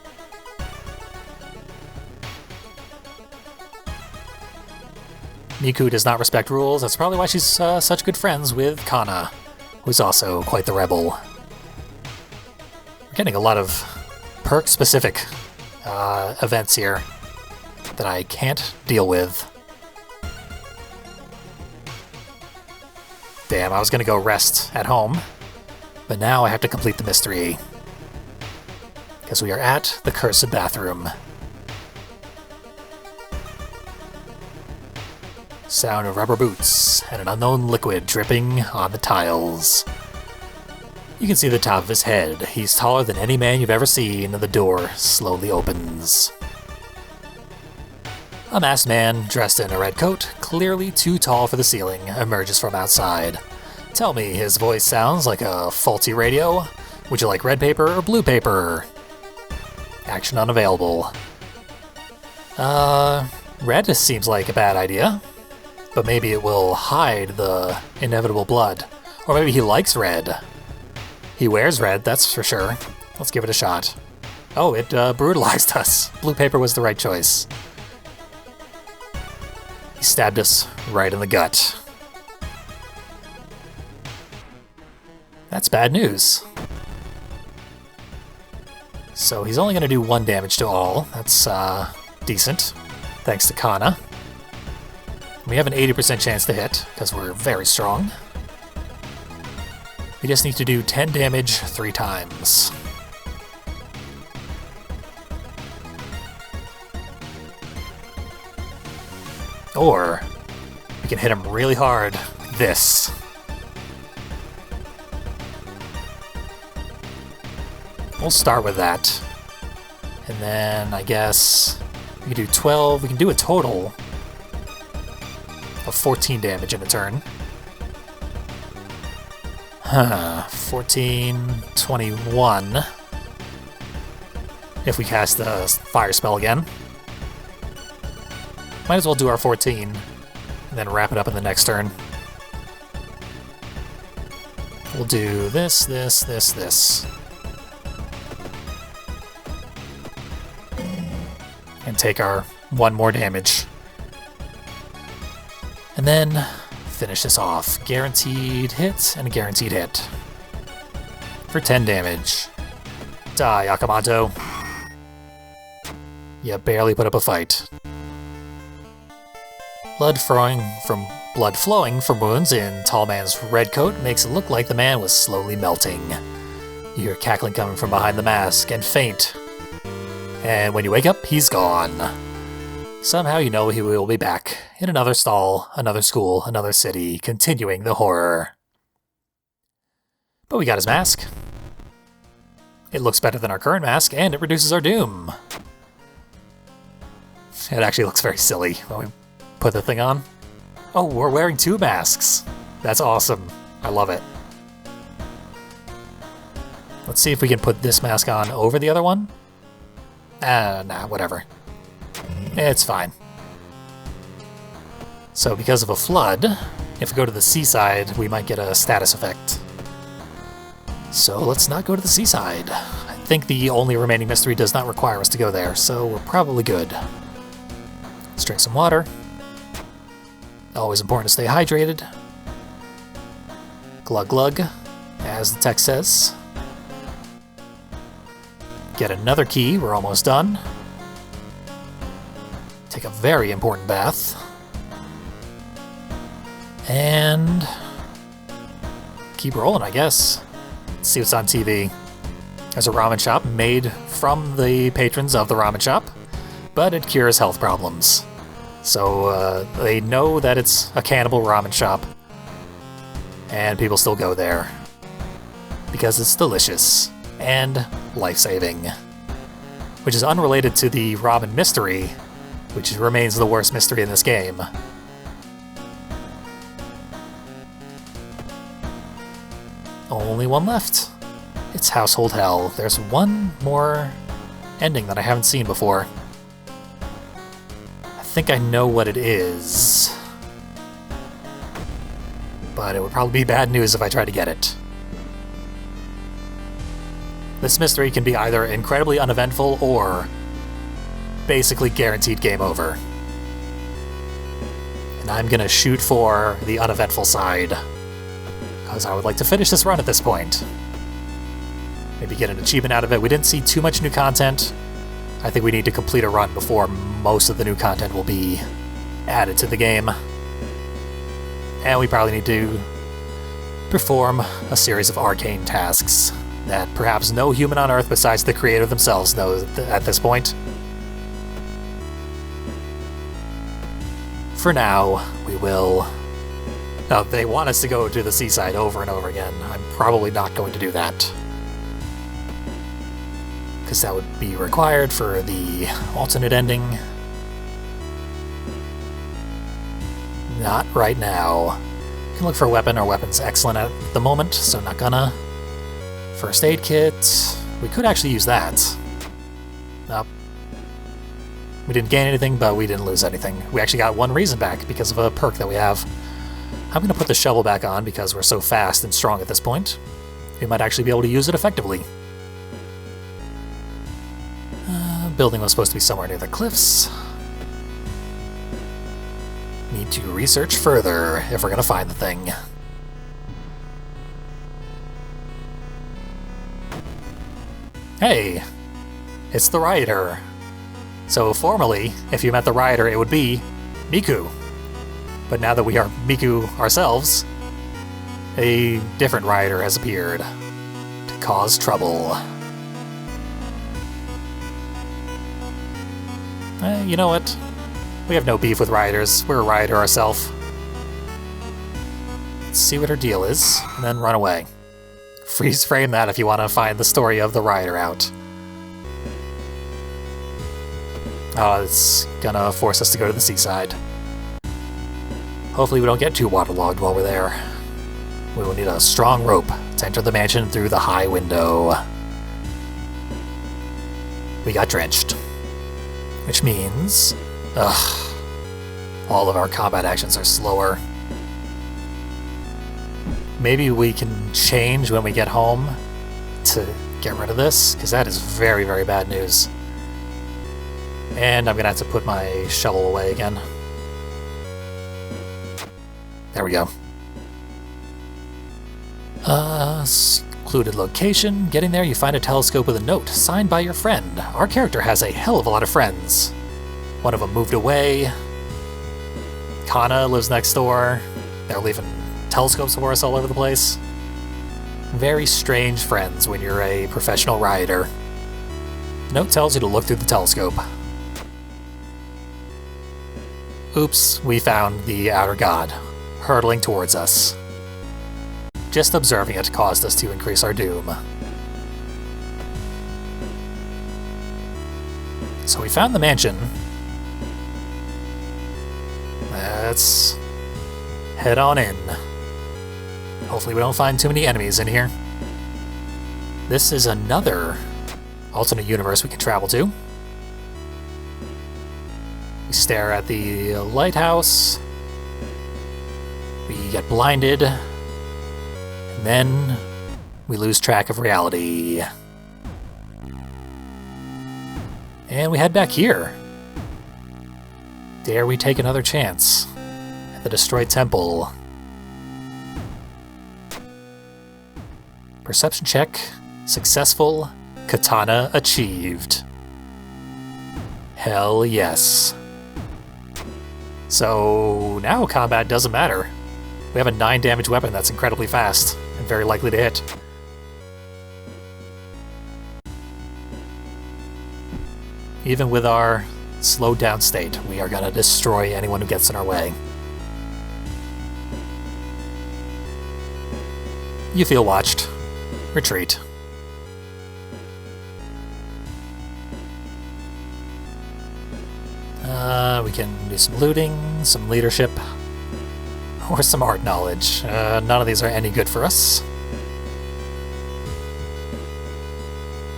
Miku does not respect rules. That's probably why she's such good friends with Kana, who's also quite the rebel. We're getting a lot of perk-specific events here that I can't deal with. Damn, I was gonna go rest at home, but now I have to complete the mystery. Because we are at the cursed bathroom. Sound of rubber boots and an unknown liquid dripping on the tiles. You can see the top of his head. He's taller than any man you've ever seen, and the door slowly opens. A masked man, dressed in a red coat, clearly too tall for the ceiling, emerges from outside. Tell me, his voice sounds like a faulty radio. Would you like red paper or blue paper? Action unavailable. Red seems like a bad idea. But maybe it will hide the inevitable blood. Or maybe he likes red. He wears red, that's for sure. Let's give it a shot. Oh, it brutalized us. Blue paper was the right choice. He stabbed us right in the gut. That's bad news. So he's only going to do 1 damage to all. That's decent, thanks to Kana. We have an 80% chance to hit, because we're very strong. We just need to do 10 damage 3 times. Or we can hit him really hard like this. We'll start with that. And then I guess we can do 12. We can do a total of 14 damage in a turn. 14, 21. If we cast the fire spell again. Might as well do our 14 and then wrap it up in the next turn. We'll do this, this, this, this. And take our 1 more damage. And then finish this off. Guaranteed hit and a guaranteed hit. For 10 damage. Die, Akamoto. You barely put up a fight. Blood flowing from wounds in Tall Man's red coat makes it look like the man was slowly melting. You hear cackling coming from behind the mask and faint. And when you wake up, he's gone. Somehow you know he will be back, in another stall, another school, another city, continuing the horror. But we got his mask. It looks better than our current mask, and it reduces our doom. It actually looks very silly when we put the thing on. Oh, we're wearing 2 masks. That's awesome. I love it. Let's see if we can put this mask on over the other one. Nah, whatever. It's fine. So because of a flood, if we go to the seaside, we might get a status effect. So let's not go to the seaside. I think the only remaining mystery does not require us to go there, so we're probably good. Let's drink some water. Always important to stay hydrated. Glug glug, as the text says. Get another key, we're almost done. Take a very important bath. And keep rolling, I guess. Let's see what's on TV. There's a ramen shop made from the patrons of the ramen shop, but it cures health problems. So they know that it's a cannibal ramen shop, and people still go there because it's delicious and life-saving, which is unrelated to the ramen mystery, which remains the worst mystery in this game. Only one left. It's Household Hell. There's one more ending that I haven't seen before. I think I know what it is, but it would probably be bad news if I try to get it. This mystery can be either incredibly uneventful or basically guaranteed game over. And I'm gonna shoot for the uneventful side, because I would like to finish this run at this point. Maybe get an achievement out of it. We didn't see too much new content. I think we need to complete a run before most of the new content will be added to the game. And we probably need to perform a series of arcane tasks that perhaps no human on Earth besides the creator themselves knows at this point. For now, we will... Now, they want us to go to the seaside over and over again. I'm probably not going to do that, because that would be required for the alternate ending. Not right now. You can look for a weapon. Our weapon's excellent at the moment, so not gonna. First aid kit. We could actually use that. Nope. We didn't gain anything, but we didn't lose anything. We actually got 1 reason back because of a perk that we have. I'm gonna put the shovel back on because we're so fast and strong at this point. We might actually be able to use it effectively. Building was supposed to be somewhere near the cliffs. Need to research further if we're gonna find the thing. Hey! It's the rioter. So formerly, if you met the rioter, it would be Miku. But now that we are Miku ourselves, a different rioter has appeared to cause trouble. You know what? We have no beef with rioters. We're a rioter ourselves. Let's see what her deal is, and then run away. freeze frame that if you want to find the story of the rider out. Oh, it's gonna force us to go to the seaside. Hopefully we don't get too waterlogged while we're there. We will need a strong rope to enter the mansion through the high window. We got drenched. Which means... all of our combat actions are slower. Maybe we can change when we get home to get rid of this, because that is very, very bad news. And I'm gonna have to put my shovel away again. There we go. Secluded location. Getting there, you find a telescope with a note signed by your friend. Our character has a hell of a lot of friends. One of them moved away. Kana lives next door. They're leaving telescopes for us all over the place. Very strange friends when you're a professional rider. The note tells you to look through the telescope. Oops, we found the outer god, hurtling towards us. Just observing it caused us to increase our doom. So we found the mansion. Let's head on in. Hopefully we don't find too many enemies in here. This is another alternate universe we can travel to. We stare at the lighthouse. We get blinded. And then we lose track of reality. And we head back here. Dare we take another chance at the destroyed temple? Perception check. Successful. Katana achieved. Hell yes. So now combat doesn't matter. We have a 9 damage weapon that's incredibly fast and very likely to hit. Even with our slowed down state, we are gonna destroy anyone who gets in our way. You feel watched. Retreat. We can do some looting, some leadership, or some art knowledge. None of these are any good for us.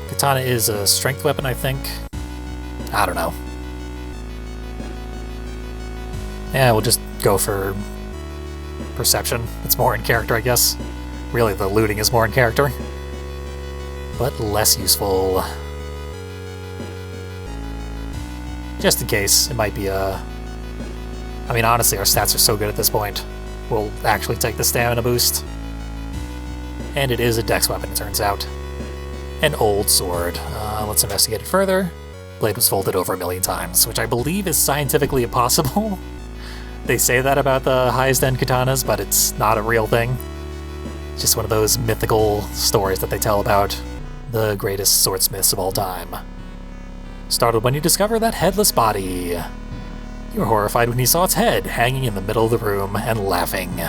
Katana is a strength weapon, I think. I don't know. Yeah, we'll just go for perception. It's more in character, I guess. Really, the looting is more in character, but less useful. Just in case, it might be a... I mean, honestly, our stats are so good at this point. We'll actually take the stamina boost. And it is a dex weapon, it turns out. An old sword. Let's investigate it further. Blade was folded over 1,000,000 times, which I believe is scientifically impossible. They say that about the highest end katanas, but it's not a real thing. It's just one of those mythical stories that they tell about the greatest swordsmiths of all time. Startled when you discover that headless body. You were horrified when you saw its head hanging in the middle of the room and laughing.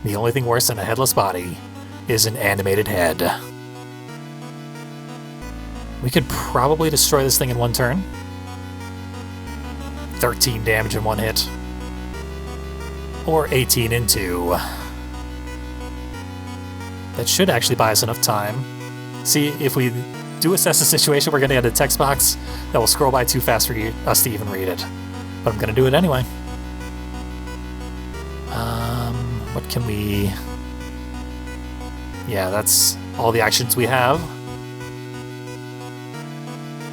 The only thing worse than a headless body is an animated head. We could probably destroy this thing in one turn. 13 damage in one hit. Or 18 in 2. That should actually buy us enough time. See, if we do assess the situation, we're going to get a text box that will scroll by too fast for us to even read it. But I'm going to do it anyway. What can we... Yeah, that's all the actions we have.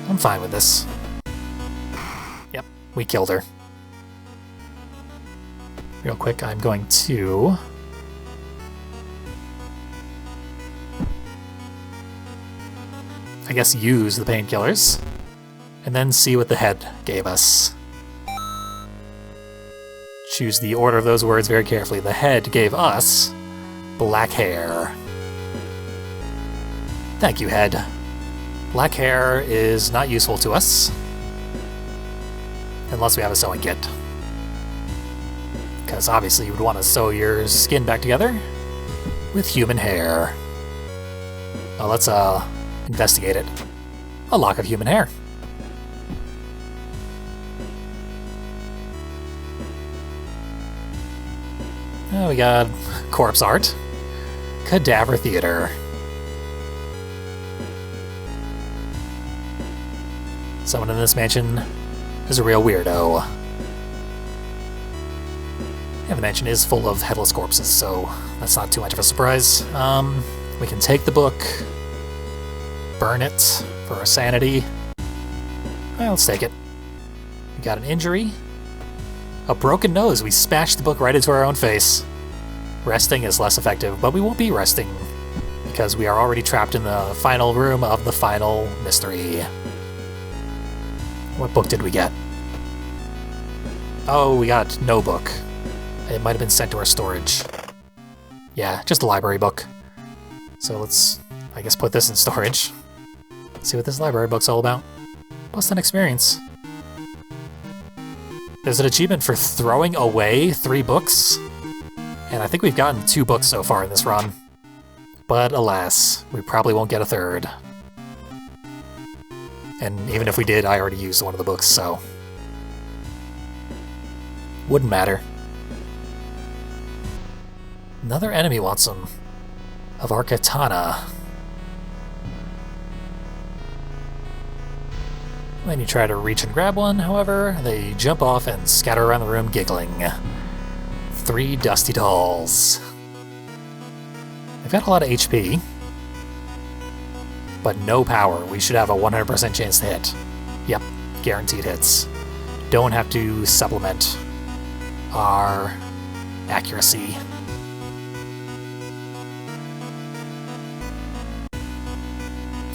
I'm fine with this. Yep, we killed her. Real quick, I'm going to... I guess use the painkillers, and then see what the head gave us. Choose the order of those words very carefully. The head gave us black hair. Thank you, head. Black hair is not useful to us, unless we have a sewing kit. Because obviously you would want to sew your skin back together. with human hair. Oh, let's investigate it. A lock of human hair. Oh, we got corpse art. Cadaver theater. Someone in this mansion is a real weirdo. And the mansion is full of headless corpses, so that's not too much of a surprise. We can take the book, burn it for our sanity. Well, let's take it. We got an injury. A broken nose. We smashed the book right into our own face. Resting is less effective, but we won't be resting because we are already trapped in the final room of the final mystery. What book did we get? Oh, we got no book. It might have been sent to our storage. Yeah, just a library book. So let's, I guess, put this in storage. See what this library book's all about. Plus an experience. There's an achievement for throwing away 3 books. And I think we've gotten 2 books so far in this run. But alas, we probably won't get a 3rd. And even if we did, I already used one of the books, so... wouldn't matter. Another enemy wants some of our katana. When you try to reach and grab one, however, they jump off and scatter around the room giggling. 3 dusty dolls. They've got a lot of HP, but no power. We should have a 100% chance to hit. Yep, guaranteed hits. Don't have to supplement our accuracy.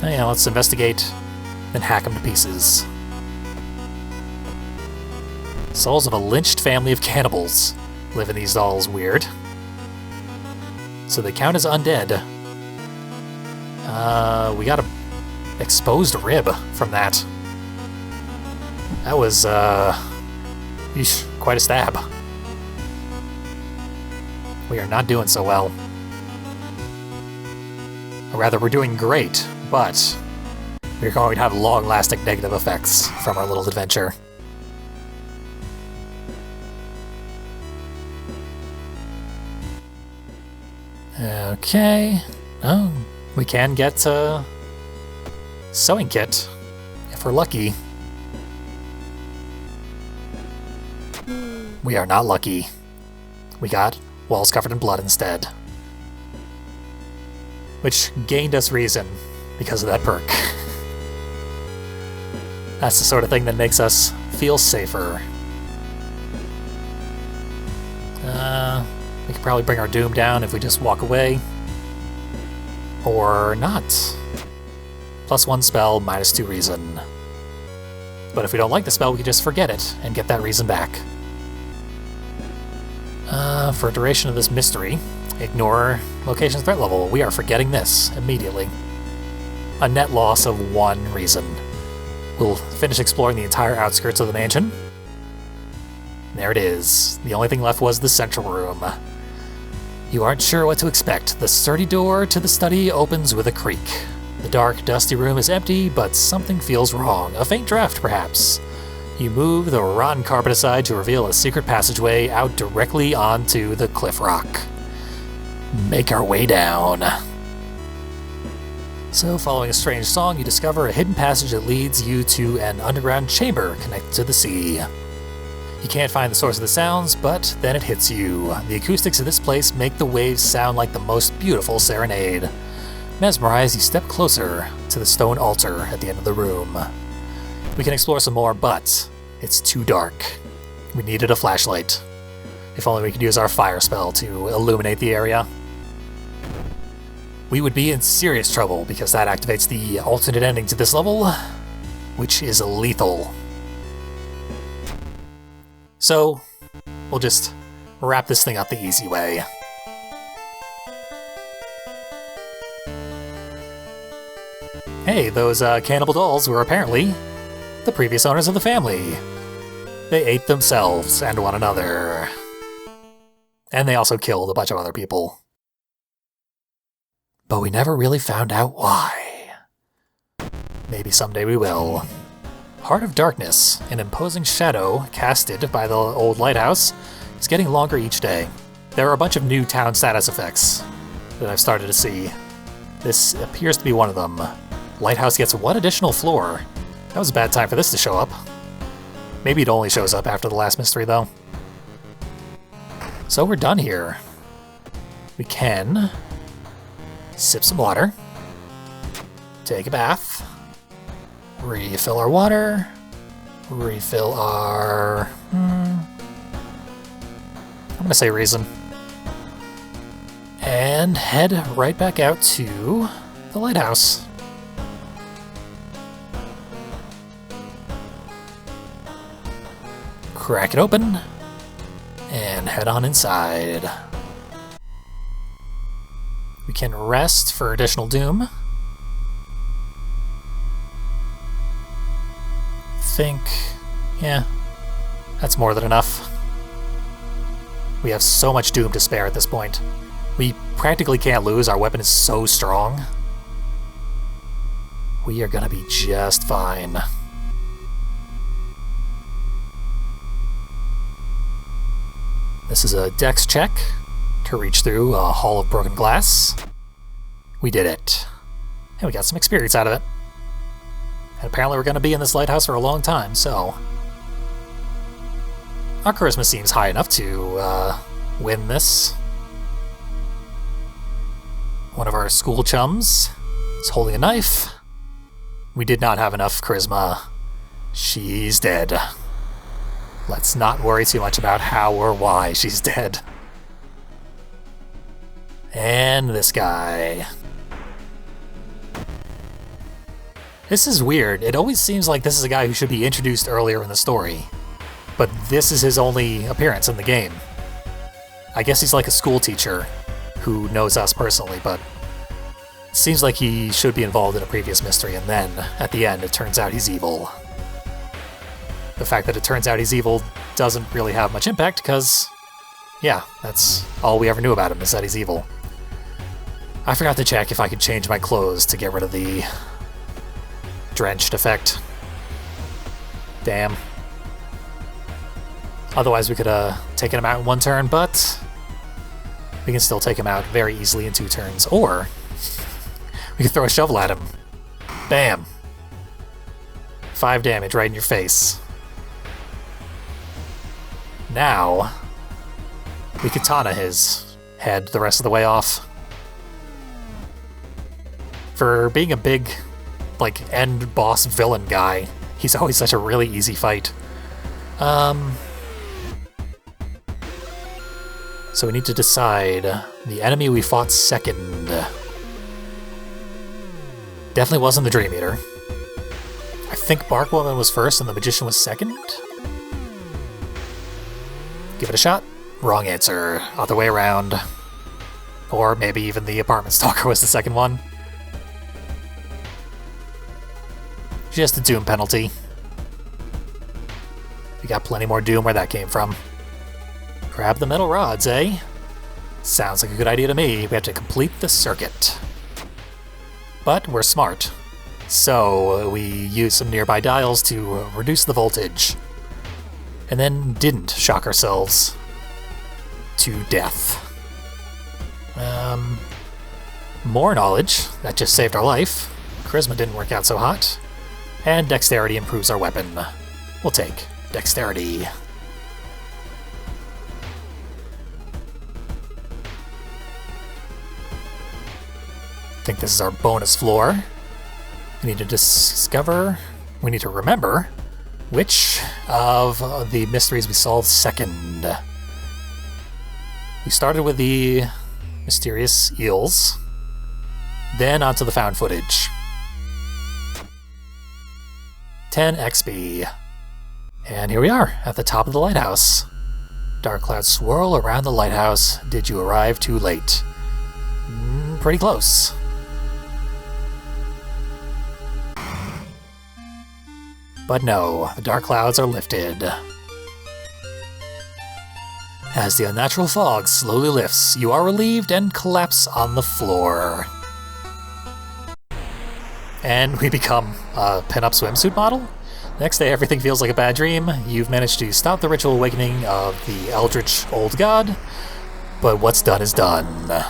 Oh yeah, let's investigate, then hack them to pieces. Souls of a lynched family of cannibals live in these dolls. Weird. So they count as undead. We got a exposed rib from that. That was, eesh, quite a stab. We are not doing so well. Or rather, we're doing great, but we're going to have long-lasting negative effects from our little adventure. Okay. Oh, we can get a sewing kit, if we're lucky. We are not lucky. We got walls covered in blood instead. Which gained us reason because of that perk. That's the sort of thing that makes us feel safer. We could probably bring our doom down if we just walk away. Or not. +1 spell, -2 reason. But if we don't like the spell, we can just forget it and get that reason back. For duration of this mystery, ignore location threat level. We are forgetting this immediately. A net loss of 1 reason. We'll finish exploring the entire outskirts of the mansion. There it is. The only thing left was the central room. You aren't sure what to expect. The sturdy door to the study opens with a creak. The dark, dusty room is empty, but something feels wrong. A faint draft, perhaps. You move the rotten carpet aside to reveal a secret passageway out directly onto the cliff rock. Make our way down. So, following a strange song, you discover a hidden passage that leads you to an underground chamber connected to the sea. You can't find the source of the sounds, but then it hits you. The acoustics of this place make the waves sound like the most beautiful serenade. Mesmerized, you step closer to the stone altar at the end of the room. We can explore some more, but it's too dark. We needed a flashlight. If only we could use our fire spell to illuminate the area. We would be in serious trouble because that activates the alternate ending to this level, which is lethal. So, we'll just wrap this thing up the easy way. Hey, those cannibal dolls were apparently the previous owners of the family. They ate themselves and one another. And they also killed a bunch of other people. but we never really found out why. Maybe someday we will. Heart of Darkness, an imposing shadow casted by the old lighthouse, is getting longer each day. There are a bunch of new town status effects that I've started to see. This appears to be one of them. Lighthouse gets 1 additional floor. That was a bad time for this to show up. Maybe it only shows up after the last mystery, though. So we're done here. We can sip some water, take a bath, refill our water, refill our... I'm gonna say reason. And head right back out to the lighthouse. Crack it open, and head on inside. We can rest for additional doom. Yeah, that's more than enough. We have so much doom to spare at this point. We practically can't lose, our weapon is so strong. We are gonna be just fine. This is a dex check to reach through a hall of broken glass. We did it. And we got some experience out of it. And apparently we're going to be in this lighthouse for a long time, so... Our charisma seems high enough to win this. One of our school chums is holding a knife. We did not have enough charisma. She's dead. Let's not worry too much about how or why she's dead. And this guy. This is weird. It always seems like this is a guy who should be introduced earlier in the story. But this is his only appearance in the game. I guess he's like a school teacher who knows us personally, but it seems like he should be involved in a previous mystery, and then, at the end, it turns out he's evil. The fact that it turns out he's evil doesn't really have much impact, because, yeah, that's all we ever knew about him, is that he's evil. I forgot to check if I could change my clothes to get rid of the drenched effect. Damn. Otherwise we could have taken him out in 1 turn, but we can still take him out very easily in 2 turns. Or we could throw a shovel at him. Bam. 5 damage right in your face. Now we katana his head the rest of the way off. For being a big, like, end boss villain guy, he's always such a really easy fight. So we need to decide the enemy we fought second. Definitely wasn't the Dream Eater. I think Barkwoman was first and the Magician was second? Give it a shot. Wrong answer. Other way around. Or maybe even the Apartment Stalker was the second one. Just a Doom penalty. We got plenty more Doom where that came from. Grab the metal rods, eh? Sounds like a good idea to me. We have to complete the circuit. But we're smart. So we used some nearby dials to reduce the voltage. And then didn't shock ourselves to death. More knowledge. That just saved our life. Charisma didn't work out so hot. And dexterity improves our weapon. We'll take dexterity. I think this is our bonus floor. We need to remember which of the mysteries we solved second. We started with the mysterious eels, then onto the found footage. 10 XP. And here we are, at the top of the lighthouse. Dark clouds swirl around the lighthouse. Did you arrive too late? Pretty close. But no, the dark clouds are lifted. As the unnatural fog slowly lifts, you are relieved and collapse on the floor. and we become a pinup swimsuit model. Next day, everything feels like a bad dream. You've managed to stop the ritual awakening of the eldritch old god, but what's done is done.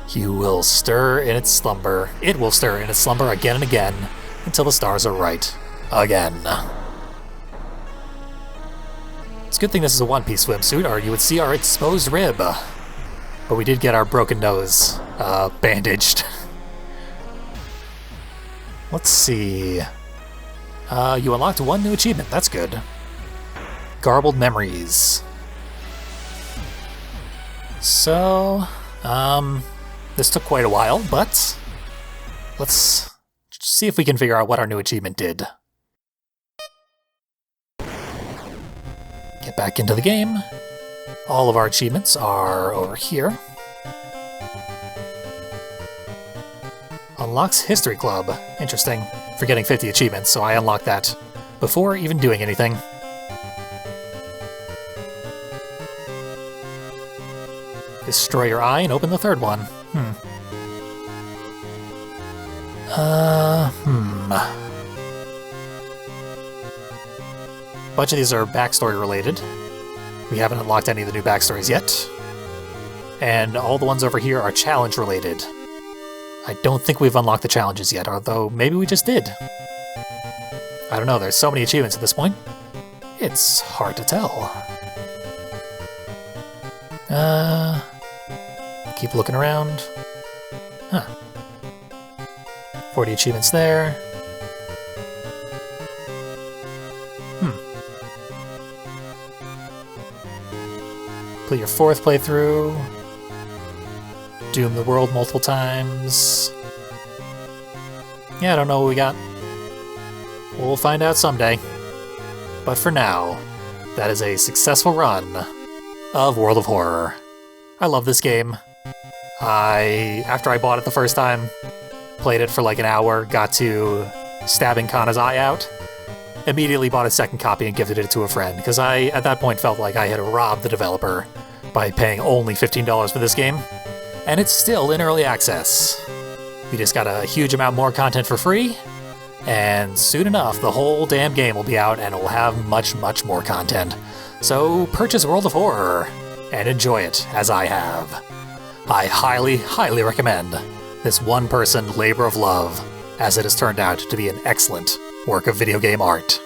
You will stir in its slumber. It will stir in its slumber again and again until the stars are right again. It's a good thing this is a one-piece swimsuit, or you would see our exposed rib. But we did get our broken nose bandaged. Let's see. You unlocked one new achievement. That's good. Garbled Memories. So, this took quite a while, but let's see if we can figure out what our new achievement did. Get back into the game. All of our achievements are over here. Unlocks History Club. Interesting. For getting 50 achievements, so I unlocked that before even doing anything. Destroy your eye and open the third one. A bunch of these are backstory related. We haven't unlocked any of the new backstories yet. And all the ones over here are challenge related. I don't think we've unlocked the challenges yet, although maybe we just did. I don't know, there's so many achievements at this point. It's hard to tell. Keep looking around. 40 achievements there. Play your fourth playthrough. Doom the world multiple times. Yeah, I don't know what we got. We'll find out someday. But for now, that is a successful run of World of Horror. I love this game. After I bought it the first time, played it for like an hour, got to stabbing Kana's eye out, immediately bought a second copy and gifted it to a friend, because I, at that point, felt like I had robbed the developer by paying only $15 for this game. And it's still in early access. We just got a huge amount more content for free, and soon enough, the whole damn game will be out and it will have much, much more content. So purchase World of Horror and enjoy it as I have. I highly, highly recommend this one-person labor of love, as it has turned out to be an excellent work of video game art.